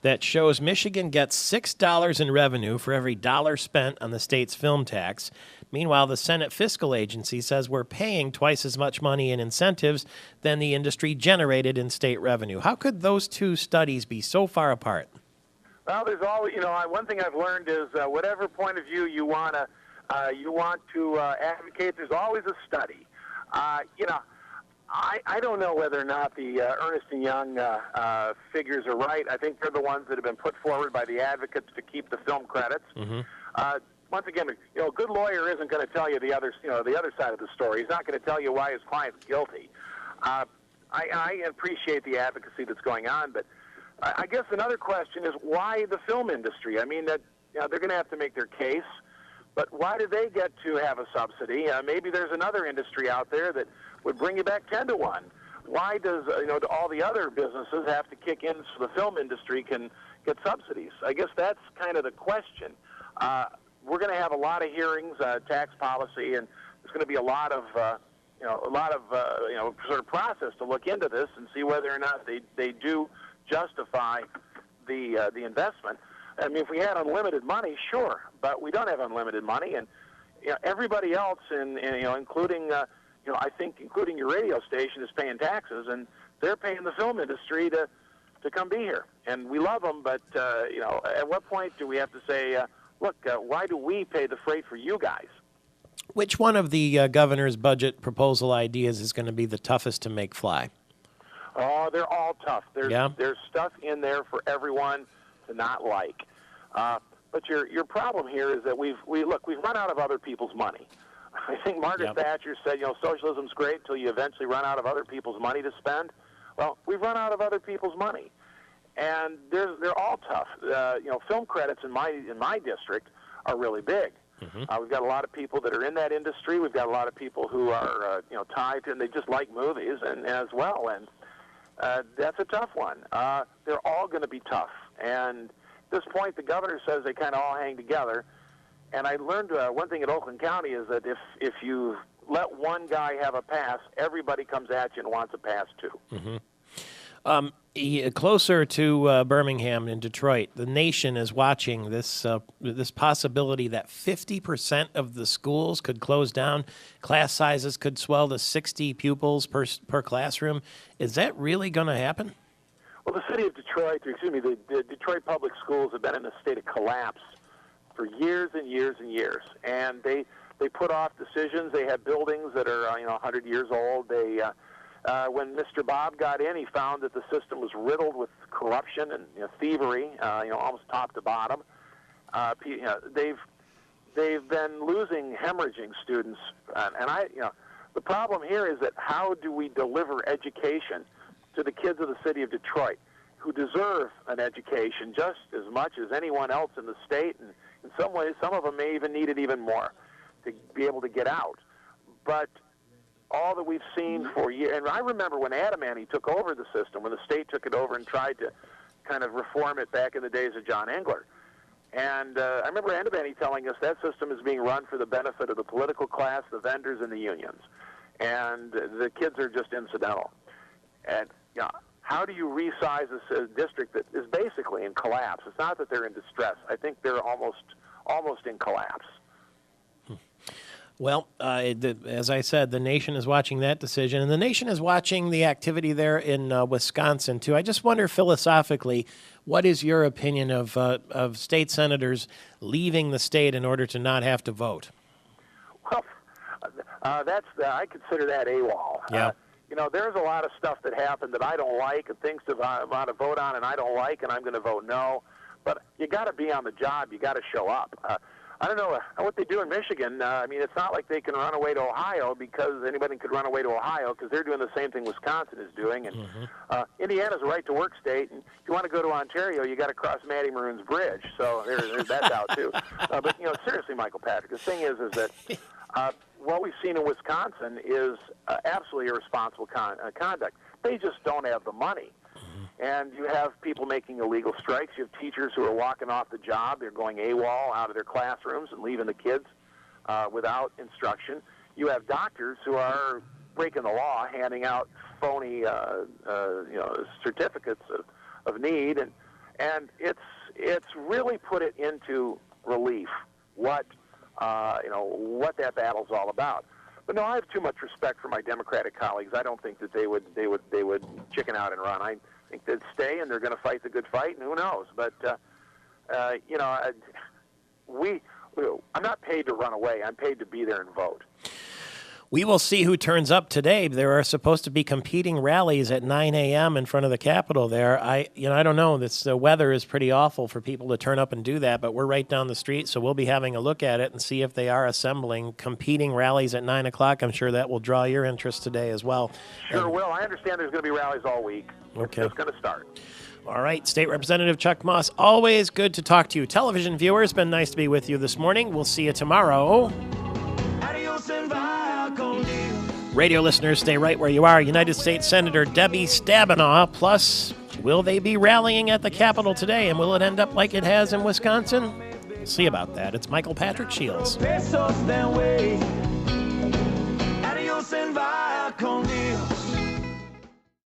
that shows Michigan gets $6 in revenue for every dollar spent on the state's film tax. Meanwhile, the Senate Fiscal Agency says we're paying twice as much money in incentives than the industry generated in state revenue. How could those two studies be so far apart? Well, there's always, you know, one thing I've learned is whatever point of view you want to advocate, there's always a study. You know, I don't know whether or not the Ernst & Young figures are right. I think they're the ones that have been put forward by the advocates to keep the film credits. Once again, you know, a good lawyer isn't going to tell you the other side of the story. He's not going to tell you why his client's guilty. I appreciate the advocacy that's going on, but I guess another question is why the film industry? I mean, that, you know, they're going to have to make their case, but why do they get to have a subsidy? Maybe there's another industry out there that would bring you back 10 to 1. Why does do all the other businesses have to kick in so the film industry can get subsidies? I guess that's kind of the question. We're going to have a lot of hearings, tax policy, and there's going to be a lot of sort of process to look into this and see whether or not they do justify the investment. I mean, if we had unlimited money, sure, but we don't have unlimited money, and everybody else, including I think including your radio station, is paying taxes, and they're paying the film industry to come be here, and we love them, but at what point do we have to say, look, why do we pay the freight for you guys? Which one of the governor's budget proposal ideas is going to be the toughest to make fly? Oh, they're all tough. There's stuff in there for everyone to not like. But your problem here is that we've run out of other people's money. I think Margaret Thatcher said, socialism's great until you eventually run out of other people's money to spend. Well, we've run out of other people's money, and they're all tough. Film credits in my district are really big. Mm-hmm. We've got a lot of people that are in that industry. We've got a lot of people who are tied to, and they just like movies and as well. And that's a tough one. They're all going to be tough. And at this point, the governor says they kind of all hang together. And I learned one thing at Oakland County is that if you let one guy have a pass, everybody comes at you and wants a pass too. Mm-hmm. Closer to Birmingham and Detroit, the nation is watching this possibility that 50% of the schools could close down. Class sizes could swell to 60 pupils per classroom. Is that really going to happen? Well, the city of Detroit, the Detroit public schools have been in a state of collapse for years and years and years, and they put off decisions. They have buildings that are 100 years old. When Mr. Bob got in, he found that the system was riddled with corruption and thievery, almost top to bottom. They've been hemorrhaging students, the problem here is that how do we deliver education to the kids of the city of Detroit, who deserve an education just as much as anyone else in the state, and in some ways, some of them may even need it even more to be able to get out. But all that we've seen for years, and I remember when Adamany took over the system, when the state took it over and tried to kind of reform it back in the days of John Engler. And I remember Adamany telling us that system is being run for the benefit of the political class, the vendors, and the unions. And the kids are just incidental. And how do you resize a district that is basically in collapse? It's not that they're in distress. I think they're almost in collapse. Well, as I said, the nation is watching that decision, and the nation is watching the activity there in Wisconsin, too. I just wonder, philosophically, what is your opinion of state senators leaving the state in order to not have to vote? Well, I consider that AWOL. Yeah. There's a lot of stuff that happened that I don't like, and things that I want to vote on and I don't like, and I'm going to vote no. But you got to be on the job. You got to show up. I don't know what they do in Michigan. It's not like they can run away to Ohio, because anybody could run away to Ohio, because they're doing the same thing Wisconsin is doing. And Indiana's a right-to-work state, and if you want to go to Ontario, you got to cross Matty Maroon's Bridge. So there's that's out too. But seriously, Michael Patrick, the thing is that what we've seen in Wisconsin is absolutely irresponsible conduct. They just don't have the money. And you have people making illegal strikes. You have teachers who are walking off the job. They're going AWOL out of their classrooms and leaving the kids without instruction. You have doctors who are breaking the law, handing out phony certificates of need. And it's really put it into relief what that battle's all about. But no, I have too much respect for my Democratic colleagues. I don't think that they would chicken out and run. I think they'd stay, and they're going to fight the good fight, and who knows? But I'm not paid to run away. I'm paid to be there and vote. We will see who turns up today. There are supposed to be competing rallies at 9 a.m. in front of the Capitol there. I don't know. The weather is pretty awful for people to turn up and do that, but we're right down the street, so we'll be having a look at it and see if they are assembling competing rallies at 9 o'clock. I'm sure that will draw your interest today as well. Sure will. I understand there's going to be rallies all week. Okay. It's going to start. All right, State Representative Chuck Moss, always good to talk to you. Television viewers, been nice to be with you this morning. We'll see you tomorrow. Radio listeners, stay right where you are. United States Senator Debbie Stabenow. Plus, will they be rallying at the Capitol today, and will it end up like it has in Wisconsin? We'll see about that. It's Michael Patrick Shields. Nelson via Conil's.